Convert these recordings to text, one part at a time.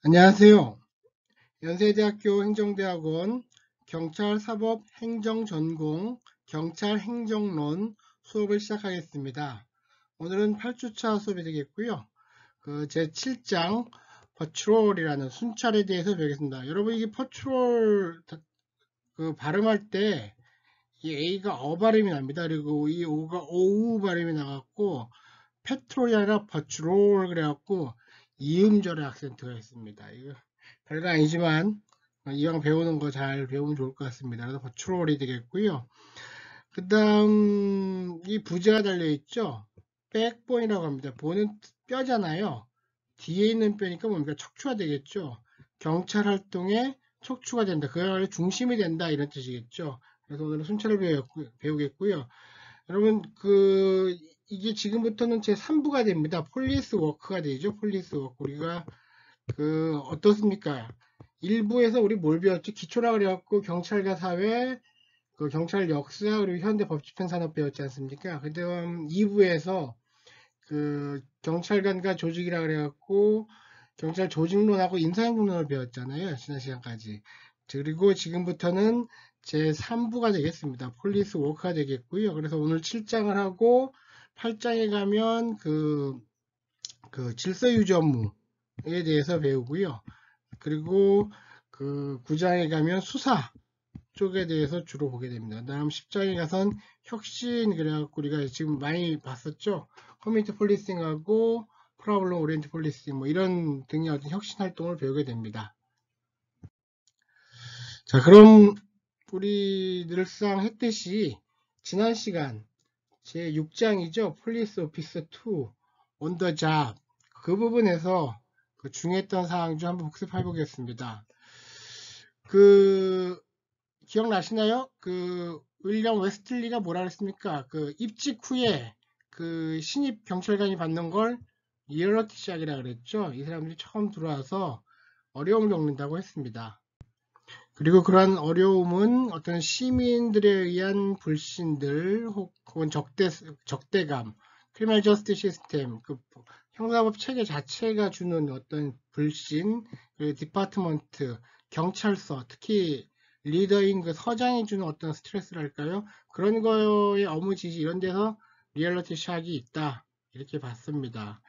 안녕하세요. 연세대학교 행정대학원 경찰사법행정전공 경찰행정론 수업을 시작하겠습니다. 오늘은 8주차 수업이 되겠고요. 제 7장 퍼트롤이라는 순찰에 대해서 배우겠습니다. 여러분 이게 퍼트롤 발음할 때 이 A가 어 발음이 납니다. 그리고 이 O가 오우 발음이 나갔고 페트롤이 아니라 퍼트롤 그래갖고 이음절의 악센트가 있습니다. 이거 별거 아니지만 이왕 배우는 거 잘 배우면 좋을 것 같습니다. 그래서 버추럴이 되겠고요. 그 다음 이 부제가 달려있죠. 백본이라고 합니다. 본은 뼈잖아요. 뒤에 있는 뼈니까 뭡니까? 척추가 되겠죠. 경찰 활동에 척추가 된다. 그야말로 중심이 된다 이런 뜻이겠죠. 그래서 오늘은 순찰을 배우겠고요. 여러분 이게 지금부터는 제 3부가 됩니다. 폴리스 워크가 되죠. 폴리스 워크. 우리가 어떻습니까? 1부에서 우리 뭘 배웠죠? 기초라 그래갖고 경찰과 사회, 경찰 역사, 그리고 현대 법집행 산업 배웠지 않습니까? 그 다음 2부에서 경찰관과 조직이라 그래갖고 경찰 조직론하고 인사행동론을 배웠잖아요. 지난 시간까지. 그리고 지금부터는 제 3부가 되겠습니다. 폴리스 워크가 되겠고요. 그래서 오늘 7장을 하고 8장에 가면 질서 유지 업무에 대해서 배우고요. 그리고 9장에 가면 수사 쪽에 대해서 주로 보게 됩니다. 다음 10장에 가선 혁신, 그래갖고 우리가 지금 많이 봤었죠. 커뮤니티 폴리싱하고 프로블럼 오리엔트 폴리싱 뭐 이런 등의 어떤 혁신 활동을 배우게 됩니다. 자, 그럼 우리 늘상 했듯이 지난 시간 제 6장이죠. 폴리스 오피스 2 온 더 잡 그 부분에서 중요했던 사항 좀 한번 복습해 보겠습니다. 기억나시나요? 윌리엄 웨스틀리가 뭐라 그랬습니까? 입직 후에 신입 경찰관이 받는 걸 리얼러티 샥이라 그랬죠. 이 사람들이 처음 들어와서 어려움을 겪는다고 했습니다. 그리고 그러한 어려움은 어떤 시민들에 의한 불신들 혹은 적대감, 크리미널 저스티스 시스템, 형사법 체계 자체가 주는 어떤 불신, 그리고 디파트먼트, 경찰서, 특히 리더인 서장이 주는 어떤 스트레스랄까요? 그런 거의 업무 지시 이런 데서 리얼리티 샥이 있다. 이렇게 봤습니다.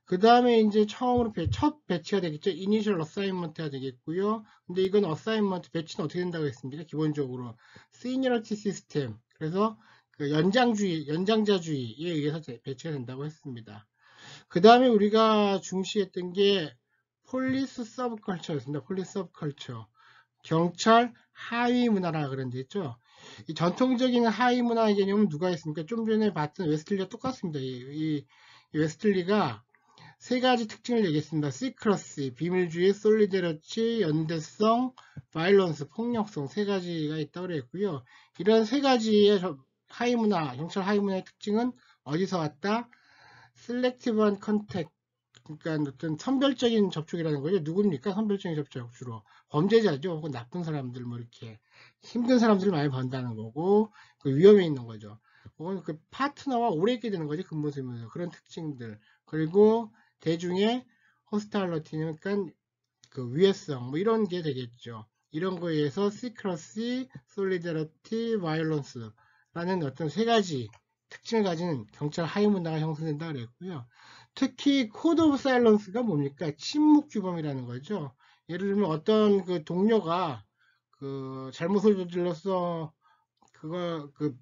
그 다음에 이제 처음으로 첫 배치가 되겠죠. 이니셜 어사인먼트가 되겠고요. 근데 이건 어사인먼트 배치는 어떻게 된다고 했습니까? 기본적으로 시니어리티 시스템. 그래서 연장자주의에 의해서 배치가 된다고 했습니다. 그 다음에 우리가 중시했던 게 폴리스 서브컬처였습니다. 폴리스 서브컬처. 경찰 하위 문화라 그런 데 있죠. 이 전통적인 하위 문화의 개념은 누가 있습니까? 좀 전에 봤던 웨스틀리와 똑같습니다. 이 웨스틀리가 세 가지 특징을 얘기했습니다. 시크러시, 비밀주의, 솔리데러치, 연대성, 바이런스, 폭력성 세 가지가 있다고 그랬고요. 이런 세 가지의 하위문화, 경찰 하위문화의 특징은 어디서 왔다? 셀렉티브한 컨택, 그러니까 어떤 선별적인 접촉이라는 거죠. 누굽니까? 선별적인 접촉 주로 범죄자죠. 혹은 나쁜 사람들, 뭐 이렇게 힘든 사람들을 많이 본다는 거고 위험에 있는 거죠. 혹은 파트너와 오래 있게 되는 거죠. 근무 수면에서 그런 특징들. 그리고 대중의 호스탈러티는 그러니까 위해성 뭐 이런 게 되겠죠. 이런 거에 의해서 시크러시, 솔리더러티, 바이올런스라는 어떤 세 가지 특징을 가진 경찰 하위 문화가 형성된다 그랬고요. 특히 코드 오브 사일런스가 뭡니까? 침묵 규범이라는 거죠. 예를 들면 어떤 동료가 잘못을 저질러서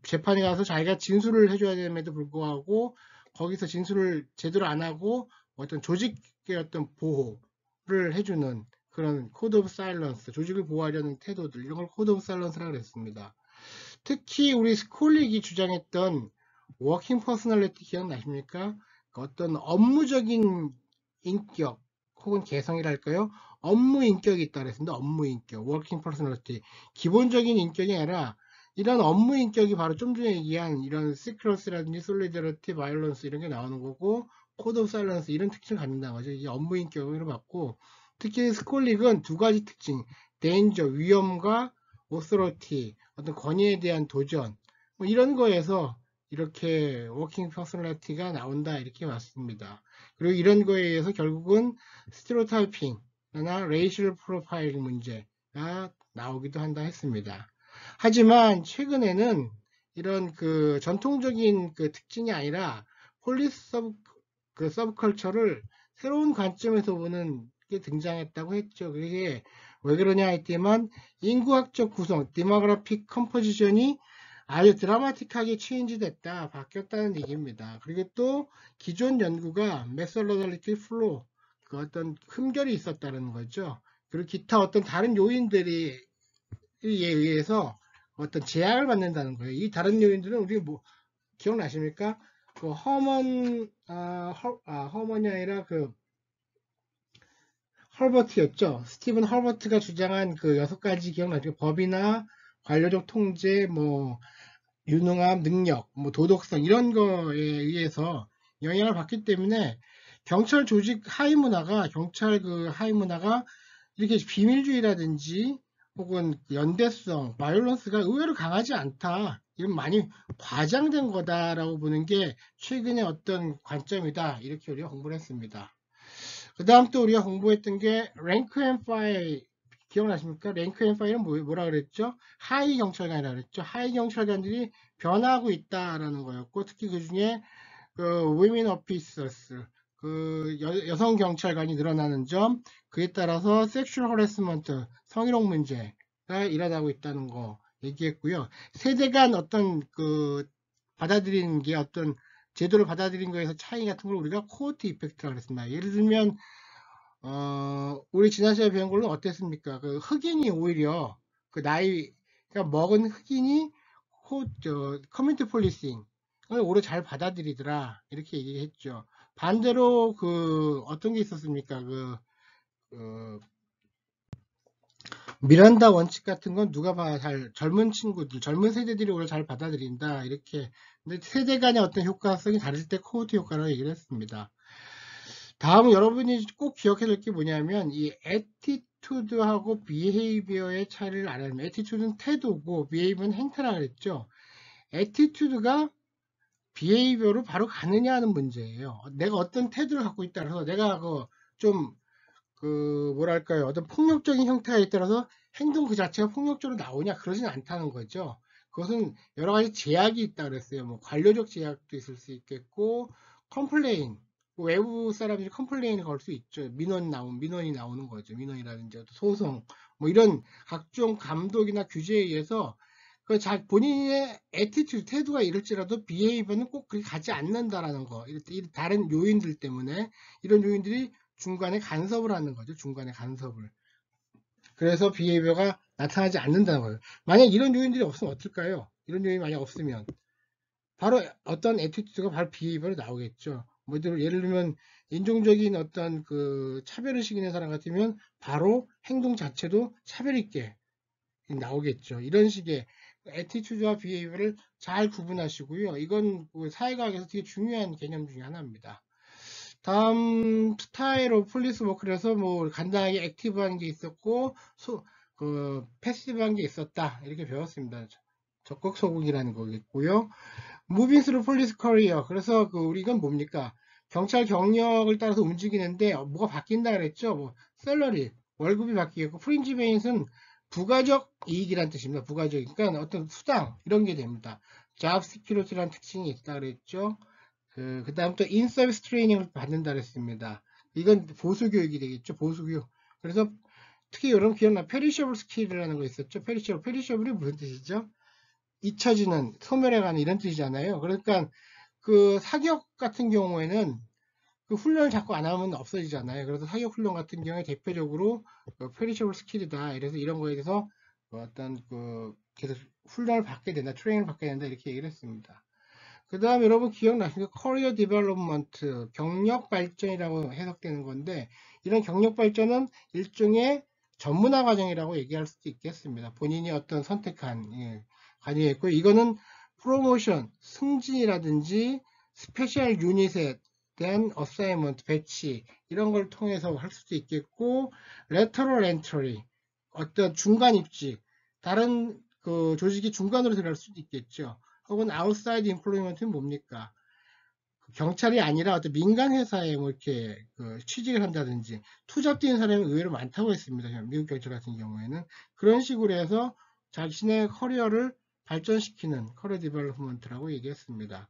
재판에 가서 자기가 진술을 해줘야 됨에도 불구하고 거기서 진술을 제대로 안 하고 어떤 조직의 어떤 보호를 해주는 그런 코드 오브 사일런스, 조직을 보호하려는 태도들, 이런 걸 코드 오브 사일런스라고 그랬습니다. 특히 우리 스콜릭이 주장했던 워킹 퍼스널리티 기억나십니까? 어떤 업무적인 인격 혹은 개성이랄까요? 업무 인격이 있다 그랬습니다. 업무 인격, 워킹 퍼스널리티. 기본적인 인격이 아니라 이런 업무 인격이 바로 좀 전에 얘기한 이런 시크러스라든지 솔리더러티, 바이올런스 이런 게 나오는 거고 코드 오브 사일런스 이런 특징을 갖는다는 거죠. 이게 업무 인격으로 봤고 특히 스콜릭은 두 가지 특징, 데인저, 위험과 오스로티, 어떤 권위에 대한 도전 뭐 이런 거에서 이렇게 워킹 퍼스널리티가 나온다 이렇게 봤습니다. 그리고 이런 거에 의해서 결국은 스테레오타이핑 나 레이셜 프로파일 문제가 나오기도 한다 했습니다. 하지만 최근에는 이런 그 전통적인 그 특징이 아니라 폴리스 서브컬처를 새로운 관점에서 보는 게 등장했다고 했죠. 그게 왜 그러냐 했더만 인구학적 구성, 디모그래픽 컴포지션이 아주 드라마틱하게 체인지 됐다, 바뀌었다는 얘기입니다. 그리고 또 기존 연구가 메소로달리티 플로, 그 어떤 흠결이 있었다는 거죠. 그리고 기타 어떤 다른 요인들이 의해서 어떤 제약을 받는다는 거예요. 이 다른 요인들은 우리 뭐 기억나십니까? 그 허먼이 아니라 그 헐버트였죠. 스티븐 헐버트가 주장한 그 6가지 기억나죠? 법이나 관료적 통제, 뭐 유능함, 능력, 뭐 도덕성 이런 거에 의해서 영향을 받기 때문에 경찰 조직 하위 문화가 경찰 그 하위 문화가 이렇게 비밀주의라든지 혹은 연대성, 바이올런스가 의외로 강하지 않다. 이건 많이 과장된 거다라고 보는 게 최근의 어떤 관점이다. 이렇게 우리가 공부를 했습니다. 그 다음 또 우리가 공부했던 게 랭크 앤 파일 기억나십니까? 랭크 앤 파일은 뭐라 그랬죠? 하위 경찰관이라 그랬죠. 하위 경찰관들이 변하고 있다라는 거였고 특히 그 중에 그 women officers 그 여성 경찰관이 늘어나는 점 그에 따라서 sexual harassment 성희롱 문제가 일어나고 있다는 거 얘기했고요. 세대 간 어떤 그 받아들이는 게 어떤 제도를 받아들인 거에서 차이 같은 걸 우리가 코어트 이펙트라고 그랬습니다. 예를 들면 우리 지난 시간에 배운 걸로 어땠습니까? 그 흑인이 오히려 그 나이가 먹은 흑인이 커뮤니티 폴리싱 을 오히려 잘 받아들이더라 이렇게 얘기했죠. 반대로 그 어떤 게 있었습니까? 그 미란다 원칙 같은 건 누가 봐 잘 젊은 친구들 젊은 세대들이 오히려 잘 받아들인다 이렇게. 근데 세대 간의 어떤 효과성이 다를 때 코호트 효과라고 얘기를 했습니다. 다음은 여러분이 꼭 기억해야 될 게 뭐냐면 이 attitude하고 behavior의 차이를 알아야 합니다. attitude는 태도고 behavior는 행태라 그랬죠. attitude가 behavior로 바로 가느냐 하는 문제예요. 내가 어떤 태도를 갖고 있다 그래서 내가 뭐랄까요, 어떤 폭력적인 형태가 있더라서 행동 그 자체가 폭력적으로 나오냐 그러진 않다는 거죠. 그것은 여러 가지 제약이 있다 그랬어요. 뭐 관료적 제약도 있을 수 있겠고 컴플레인, 외부 사람들이 컴플레인을 걸 수 있죠. 민원이 나오는 거죠. 민원이라든지 소송 뭐 이런 각종 감독이나 규제에 의해서 본인의 애티튜드, 태도가 이럴지라도 비헤이버는 꼭 그렇게 가지 않는다라는 거. 다른 요인들 때문에 이런 요인들이 중간에 간섭을 하는 거죠. 중간에 간섭을. 그래서 비헤이버가 나타나지 않는다는 거예요. 만약 이런 요인들이 없으면 어떨까요? 이런 요인이 만약 없으면 바로 어떤 애티튜드가 바로 비헤이버로 나오겠죠. 뭐 예를 들면 인종적인 어떤 그 차별의식 있는 사람 같으면 바로 행동 자체도 차별 있게 나오겠죠. 이런 식의 애티튜드와 비헤이버를 잘 구분하시고요. 이건 사회과학에서 되게 중요한 개념 중에 하나입니다. 다음 스타일 오브 폴리스 워크에서 뭐 간단하게 액티브한 게 있었고 패시브한 게 있었다 이렇게 배웠습니다. 적극 소극이라는 거겠고요. 무빙 스루 폴리스 커리어 그래서 이건 뭡니까? 경찰 경력을 따라서 움직이는데 뭐가 바뀐다 그랬죠? 뭐 셀러리 월급이 바뀌겠고 프린지 베인스는 부가적 이익이란 뜻입니다. 부가적 그러니까 어떤 수당 이런 게 됩니다. 잡 시큐리티라는 특징이 있다 그랬죠? 그 다음 또 인서비스 트레이닝을 받는다 그랬습니다. 이건 보수교육이 되겠죠. 보수교육. 그래서 특히 여러분 기억나 페리셔블 스킬이라는 거 있었죠. 페리셔블이 무슨 뜻이죠? 잊혀지는, 소멸해가는 이런 뜻이잖아요. 그러니까 그 사격 같은 경우에는 그 훈련을 자꾸 안 하면 없어지잖아요. 그래서 사격 훈련 같은 경우에 대표적으로 페리셔블 스킬이다. 이래서 이런 거에 대해서 어떤 계속 훈련을 받게 된다, 트레이닝을 받게 된다 이렇게 얘기를 했습니다. 그 다음에 여러분 기억나십니까? 커리어 디벨롭먼트, 경력 발전이라고 해석되는 건데 이런 경력 발전은 일종의 전문화 과정이라고 얘기할 수도 있겠습니다. 본인이 어떤 선택한 과정이었고 이거는 프로모션, 승진이라든지 스페셜 유닛에 대한 어사이먼트, 배치 이런 걸 통해서 할 수도 있겠고 레터럴 엔트리, 어떤 중간 입직, 다른 조직이 중간으로 들어갈 수도 있겠죠. 혹은 outside employment는 뭡니까? 경찰이 아니라 어떤 민간 회사에 뭐 이렇게 취직을 한다든지 투잡 뛰는 사람이 의외로 많다고 했습니다. 미국 경찰 같은 경우에는 그런 식으로 해서 자신의 커리어를 발전시키는 커리어 디벨롭먼트라고 얘기했습니다.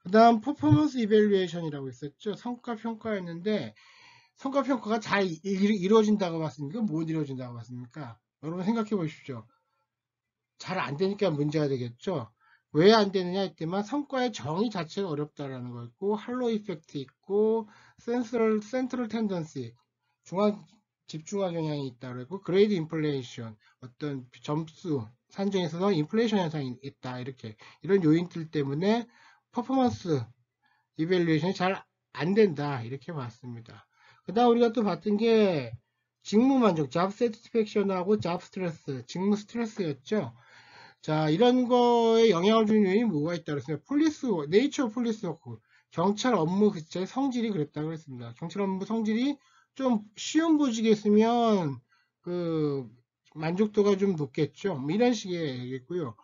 그 다음 퍼포먼스 이밸루에이션이라고 있었죠. 성과 평가였는데 성과 평가가 잘 이루어진다고 봤습니까? 못 이루어진다고 봤습니까? 여러분 생각해 보십시오. 잘 안 되니까 문제가 되겠죠. 왜 안 되느냐 했더만 성과의 정의 자체가 어렵다라는 거 있고 할로 이펙트 있고 센트럴 텐던시 중앙 집중화 경향이 있다고 했고 그레이드 인플레이션 어떤 점수 산정에 있어서 인플레이션 현상이 있다 이렇게 이런 요인들 때문에 퍼포먼스 이밸루에이션이 잘 안 된다 이렇게 봤습니다. 그 다음 우리가 또 봤던 게 직무 만족, 잡 세티스팩션하고 잡 스트레스, 직무 스트레스였죠. 자, 이런 거에 영향을 주는 요인이 뭐가 있다 그랬어요. 네이처 폴리스 워크, 경찰 업무 자체의 성질이 그랬다고 했습니다. 경찰 업무 성질이 좀 쉬운 보직에 있으면 그 만족도가 좀 높겠죠. 뭐 이런 식의 얘기고요.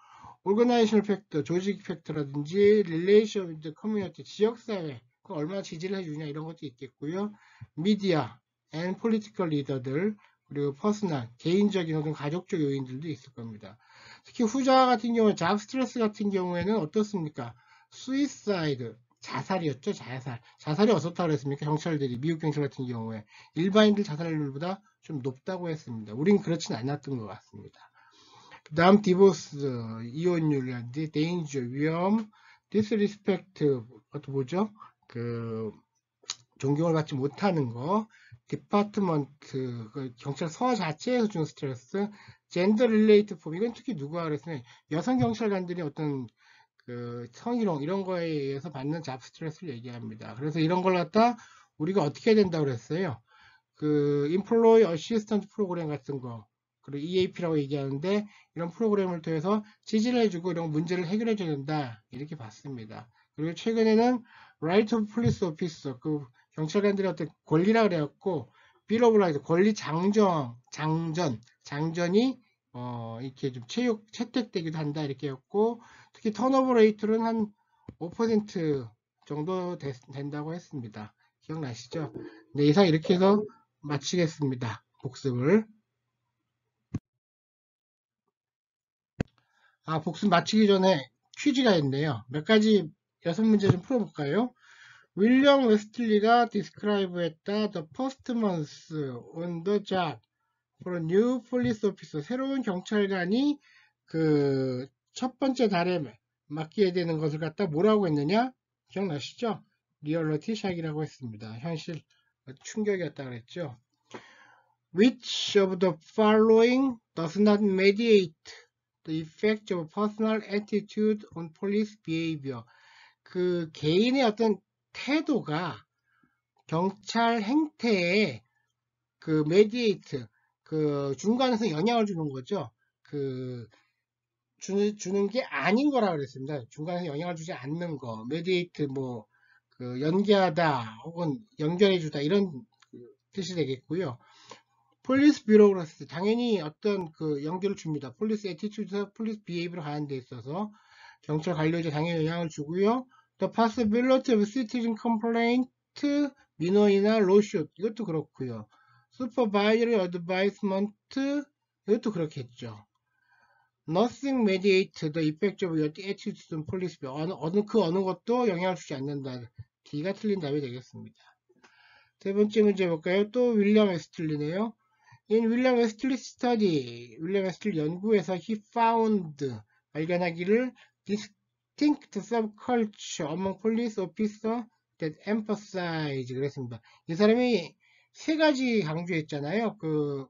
오르가나이제이션 팩터, 조직 팩터라든지 릴레이션 위드 커뮤니티, 지역사회, 얼마나 지지를 해주냐 이런 것도 있겠고요. 미디어, 앤 폴리티컬 리더들, 그리고 퍼스널, 개인적인 혹은 가족적 요인들도 있을 겁니다. 특히 후자 같은 경우에 잡 스트레스 같은 경우에는 어떻습니까? 수이사이드, 자살이었죠, 자살. 자살이 어떻다고 그랬습니까? 경찰들이, 미국 경찰 같은 경우에. 일반인들 자살률보다 좀 높다고 했습니다. 우린 그렇진 않았던 것 같습니다. 그 다음 디보스, 이혼율이라든지 데인저, 위험, 디스리스펙트, 그것도 뭐죠? 그 존경을 받지 못하는 거, 디파트먼트, 그 경찰서 자체에서 주는 스트레스, 젠더 릴레이트 폼, 이건 특히 누가 그랬으면 여성 경찰관들이 어떤 그 성희롱 이런 거에 의해서 받는 잡 스트레스를 얘기합니다. 그래서 이런 걸 갖다 우리가 어떻게 해야 된다고 그랬어요? 그 Employee Assistance 프로그램 같은 거, 그리고 EAP라고 얘기하는데 이런 프로그램을 통해서 지지를 해주고 이런 문제를 해결해 줘야 된다 이렇게 봤습니다. 그리고 최근에는 Right of Police Officer, 그 경찰관들의 어떤 권리라 그래갖고 Bill of Rights, 권리 장전이 이렇게 좀 채택되기도 한다 이렇게 했고 특히 턴오버 레이트는 한 5% 정도 된다고 했습니다. 기억나시죠? 네, 이상 이렇게 해서 마치겠습니다. 복습을. 복습 마치기 전에 퀴즈가 있네요. 몇 가지 6문제 좀 풀어볼까요? 윌리엄 웨스틀리가 describe 했다 the first month on the job for a new police officer. 새로운 경찰관이 그 첫 번째 달에 맡게 되는 것을 갖다 뭐라고 했느냐? 기억나시죠? 리얼리티 샥이라고 했습니다. 현실 충격이었다 그랬죠. Which of the following does not mediate the effect of personal attitude on police behavior? 그 개인의 어떤 태도가 경찰 행태에 그 mediate, 그 중간에서 영향을 주는 거죠. 그 주는 게 아닌 거라 그랬습니다. 중간에서 영향을 주지 않는 거, mediate 뭐 그 연계하다 혹은 연결해주다 이런 뜻이 되겠고요. 폴리스 뷰로크라시 당연히 어떤 그 연결을 줍니다. 폴리스 애티튜드에서 폴리스 비헤이브로 가는 데 있어서 경찰 관료제 당연히 영향을 주고요. The possibility of citizen complaint, 민원이나 로슛 이것도 그렇고요. supervisory advisement 이것도 그렇겠죠. Nothing mediate the effect of your attitude on police. 어느 것도 영향을 주지 않는다. D가 틀린 답이 되겠습니다. 세 번째 문제 볼까요? 또 윌리엄 웨스틀리네요. In William Westley's study, 윌리엄 웨스틀리 연구에서 he found 발견하기를 distinct subculture among police officers that emphasize 그랬습니다. 이 사람이 세 가지 강조했잖아요. 그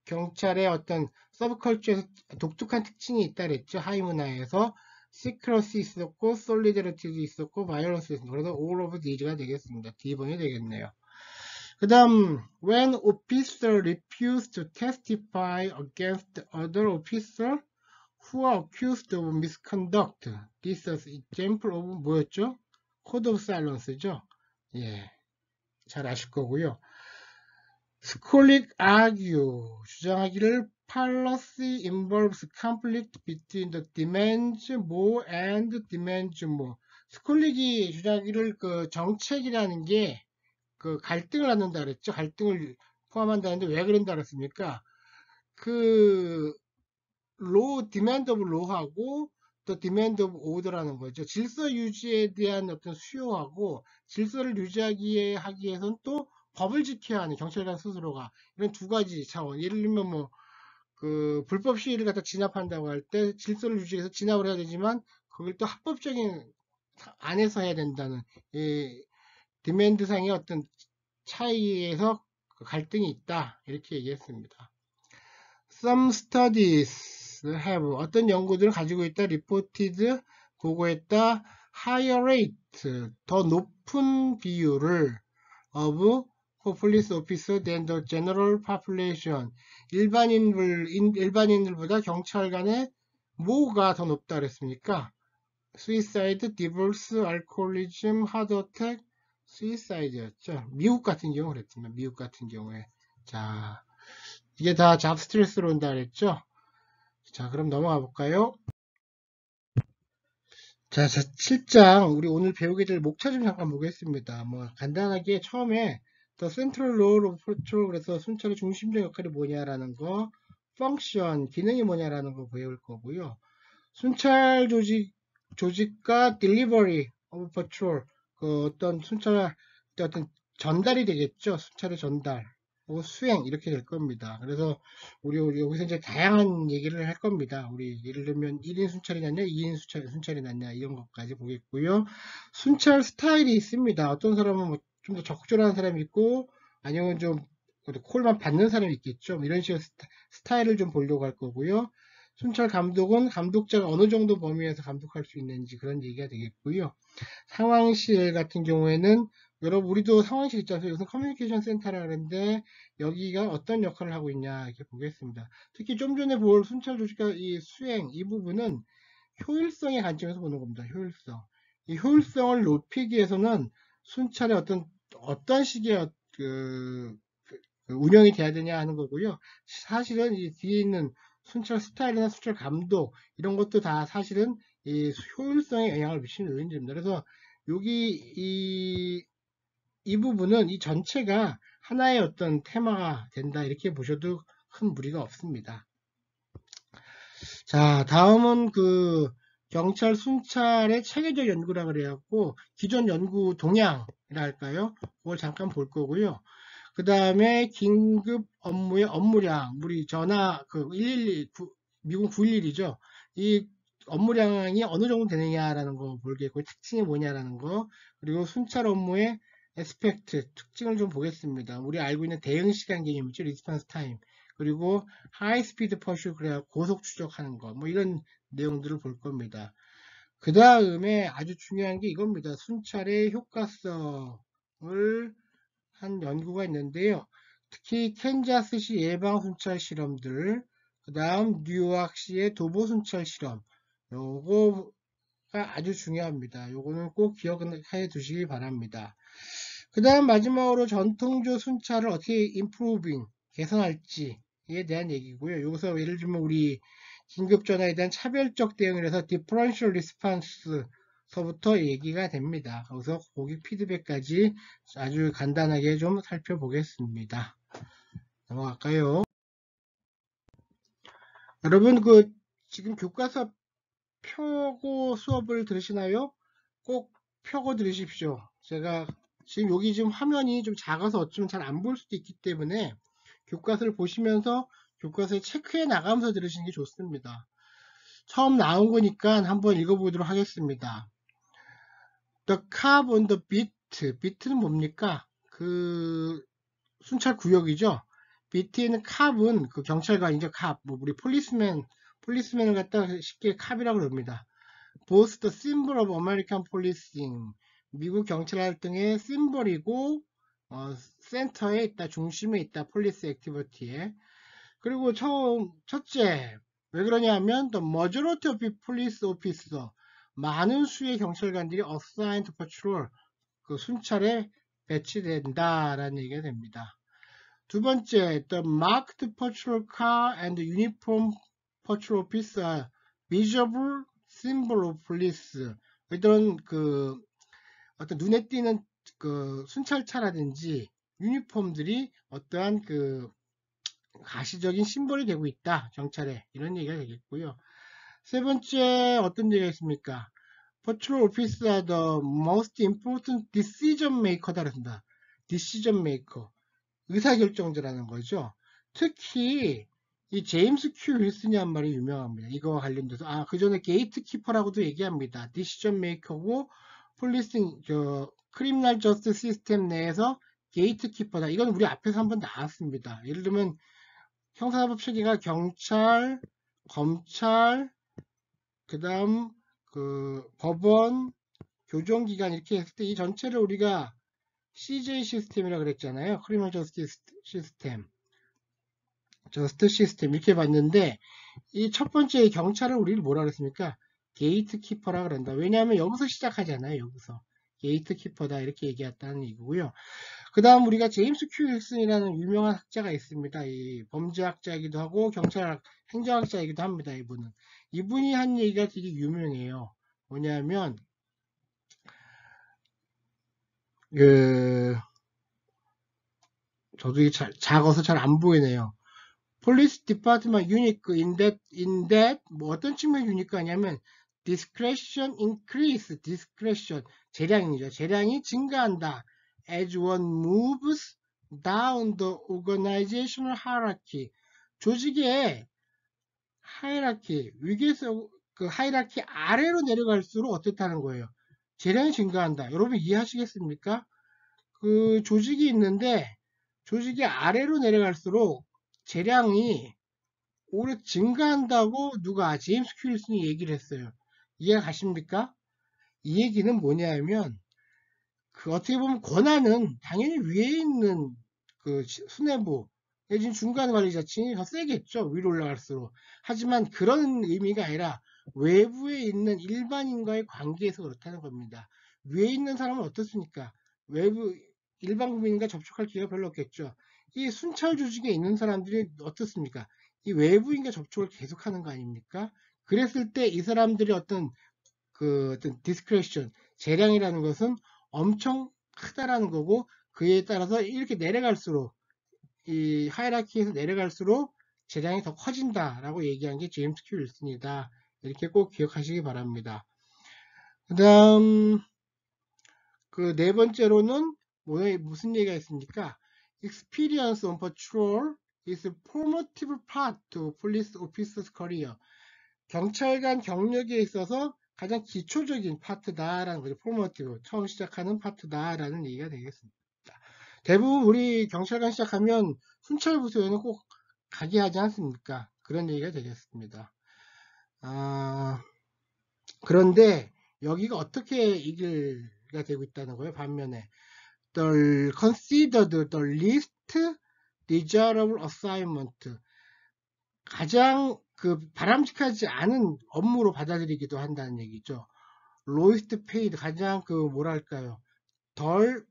경찰의 어떤 서브컬처에서 독특한 특징이 있다 그랬죠. 하위 문화에서 시크러시 있었고 솔리더리티도 있었고 바이올런스 있었고 그래서 all of these가 되겠습니다. D번이 되겠네요. 그 다음 when officer refused to testify against other officer who are accused of misconduct this is example of 뭐였죠? code of silence죠. 예, 잘 아실 거고요. Scholar argue 주장하기를 policy involves conflict between the demands more and demands more. 스콜릭이 주장하기를 그 정책이라는 게 그 갈등을 낳는다 그랬죠. 갈등을 포함한다는데 왜 그런다 그랬습니까? 그 디맨드 오브 로하고 또 디맨드 오브 오더라는 거죠. 질서 유지에 대한 어떤 수요하고 질서를 유지하기 하기 위해서는 또 법을 지켜야 하는 경찰관 스스로가 이런 두 가지 차원. 예를 들면 뭐 그 불법 시위를 갖다 진압한다고 할 때 질서를 유지해서 진압을 해야 되지만 그걸 또 합법적인 안에서 해야 된다는 이 디맨드상의 어떤 차이에서 갈등이 있다 이렇게 얘기했습니다. Some studies have 어떤 연구들을 가지고 있다 reported 보고했다 higher rate 더 높은 비율을 of police officer than the general population 일반인들보다 경찰관의 뭐가 더 높다 그랬습니까? suicide, divorce, alcoholism, heart attack, suicide였죠. 미국 같은 경우 그랬습니다. 미국 같은 경우에 자 이게 다 잡 스트레스로 온다 그랬죠. 자 그럼 넘어가 볼까요? 자 7장 우리 오늘 배우게 될 목차 좀 잠깐 보겠습니다. 뭐 간단하게 처음에 The Central Role of Patrol 그래서 순찰의 중심적 역할이 뭐냐라는 거 펑션 기능이 뭐냐라는 거 배울 거고요. 순찰 조직과 Delivery of Patrol 그 어떤 순찰 어떤 전달이 되겠죠. 순찰의 전달 수행 이렇게 될 겁니다. 그래서 우리 여기서 이제 다양한 얘기를 할 겁니다. 우리 예를 들면 1인 순찰이 낫냐, 2인 순찰이 낫냐 이런 것까지 보겠고요. 순찰 스타일이 있습니다. 어떤 사람은 뭐 좀 더 적절한 사람이 있고 아니면 좀 콜만 받는 사람이 있겠죠. 이런 식의 스타일을 좀 보려고 할 거고요. 순찰 감독은 감독자가 어느 정도 범위에서 감독할 수 있는지 그런 얘기가 되겠고요. 상황실 같은 경우에는 여러분 우리도 상황실 있잖아요. 여기서 커뮤니케이션 센터라 그러는데 여기가 어떤 역할을 하고 있냐 이렇게 보겠습니다. 특히 좀 전에 볼 순찰 조직과 이 수행 이 부분은 효율성의 관점에서 보는 겁니다. 효율성. 이 효율성을 높이기 위해서는 순찰의 어떤 식의 운영이 돼야 되냐 하는 거고요. 사실은 이 뒤에 있는 순찰 스타일이나 순찰 감독 이런 것도 다 사실은 이 효율성에 영향을 미치는 요인들입니다. 그래서 여기 이 부분은 이 전체가 하나의 어떤 테마가 된다 이렇게 보셔도 큰 무리가 없습니다. 자 다음은 그 경찰 순찰의 체계적 연구라 그래갖고 기존 연구 동향이라 할까요? 그걸 잠깐 볼 거고요. 그 다음에 긴급 업무의 업무량, 우리 전화 그 112, 미국 911이죠. 이 업무량이 어느 정도 되느냐라는 거 보겠고 특징이 뭐냐라는 거 그리고 순찰 업무의 에스펙트 특징을 좀 보겠습니다. 우리 알고 있는 대응 시간 개념이죠. 리스폰스 타임 그리고 하이 스피드 퍼슈 그래야 고속 추적하는 거 뭐 이런 내용들을 볼 겁니다. 그 다음에 아주 중요한 게 이겁니다. 순찰의 효과성을 한 연구가 있는데요. 특히 캔자스시 예방순찰 실험들, 그 다음 뉴욕시의 도보순찰 실험, 요거가 아주 중요합니다. 요거는 꼭 기억해 두시기 바랍니다. 그 다음 마지막으로 전통적 순찰을 어떻게 임프로빙, 개선할지에 대한 얘기고요. 여기서 예를 들면 우리 긴급전화에 대한 차별적 대응을 해서 differential response 서부터 얘기가 됩니다. 거기서 고객 피드백까지 아주 간단하게 좀 살펴보겠습니다. 넘어갈까요? 여러분 지금 교과서 펴고 수업을 들으시나요? 꼭 펴고 들으십시오. 제가 지금 여기 지금 화면이 좀 작아서 어쩌면 잘 안 볼 수도 있기 때문에 교과서를 보시면서 교과서에 체크해 나가면서 들으시는 게 좋습니다. 처음 나온 거니까 한번 읽어보도록 하겠습니다. The cop on the beat. beat는 뭡니까? 그 순찰 구역이죠. beat에는 캅은 그 경찰관이죠. 캅. 뭐 우리 폴리스맨을 갖다 쉽게 캅이라고 그럽니다. Both the symbol of American policing. 미국 경찰 활동의 심벌이고 센터에 있다, 중심에 있다, 폴리스 액티비티에. 그리고 첫째, 왜 그러냐면 the majority of police officer 많은 수의 경찰관들이 assigned to patrol 그 순찰에 배치된다라는 얘기가 됩니다. 두 번째, the marked patrol car and uniform patrol officer visible symbol of police 이런 어떤 눈에 띄는 순찰차라든지 유니폼들이 어떠한 가시적인 심벌이 되고 있다. 경찰에. 이런 얘기가 되겠고요. 세 번째 어떤 얘기가 있습니까? Patrol officers are the most important decision maker다 그랬습니다. decision maker. 의사결정자라는 거죠. 특히 이 제임스 큐 윌슨이란 말이 유명합니다. 이거와 관련돼서 그 전에 게이트키퍼라고도 얘기합니다. 디시전 메이커고 폴리싱 크리미널 저스티스 시스템 내에서 게이트키퍼다. 이건 우리 앞에서 한번 나왔습니다. 예를 들면 형사사법 체계가 경찰, 검찰, 그다음 법원, 교정기관 이렇게 했을 때 이 전체를 우리가 CJ 시스템이라고 그랬잖아요. 크리미널 저스티스 시스템. 저스트 시스템 이렇게 봤는데 이 첫 번째 경찰을 우리를 뭐라 그랬습니까? 게이트키퍼라 그런다. 왜냐하면 여기서 시작하잖아요. 여기서 게이트키퍼다 이렇게 얘기했다는 얘기고요. 그 다음 우리가 제임스 큐 윌슨이라는 유명한 학자가 있습니다. 이 범죄학자이기도 하고 경찰학 행정학자이기도 합니다. 이분이 한 얘기가 되게 유명해요. 뭐냐면 저도 이게 작아서 잘 안 보이네요. Police Department unique in that 뭐 어떤 측면이 unique 하냐면 discretion increase, discretion 재량이죠. 재량이 증가한다. As one moves down the organizational hierarchy. 조직의 하이라키 위에서 하이라키 아래로 내려갈수록 어떻다는 거예요. 재량이 증가한다. 여러분 이해하시겠습니까? 조직이 있는데 조직이 아래로 내려갈수록 재량이 오히려 증가한다고 누가 제임스 큐리슨이 얘기를 했어요. 이해가 가십니까? 이 얘기는 뭐냐면 어떻게 보면 권한은 당연히 위에 있는 수뇌부 내지는 중간 관리자층이 더 세겠죠. 위로 올라갈수록. 하지만 그런 의미가 아니라 외부에 있는 일반인과의 관계에서 그렇다는 겁니다. 위에 있는 사람은 어떻습니까? 외부 일반 국민과 접촉할 기회가 별로 없겠죠. 이 순찰 조직에 있는 사람들이 어떻습니까? 이 외부인과 접촉을 계속하는 거 아닙니까? 그랬을 때 이 사람들이 어떤 디스크레션, 재량이라는 것은 엄청 크다라는 거고 그에 따라서 이렇게 내려갈수록 이 하이라키에서 내려갈수록 재량이 더 커진다라고 얘기한 게 제임스 큐 윌슨이다. 이렇게 꼭 기억하시기 바랍니다. 그 다음 네 번째로는 무슨 얘기가 있습니까? Experience on patrol is a formative part to police officers' career. 경찰관 경력에 있어서 가장 기초적인 파트다라는 거죠. 포머티브 처음 시작하는 파트다라는 얘기가 되겠습니다. 대부분 우리 경찰관 시작하면 순찰부서에는 꼭 가게 하지 않습니까? 그런 얘기가 되겠습니다. 그런데 여기가 어떻게 얘기가 되고 있다는 거예요. 반면에 the considered the least desirable assignment 가장 바람직하지 않은 업무로 받아들이기도 한다는 얘기죠. lowest paid 가장 뭐랄까요 덜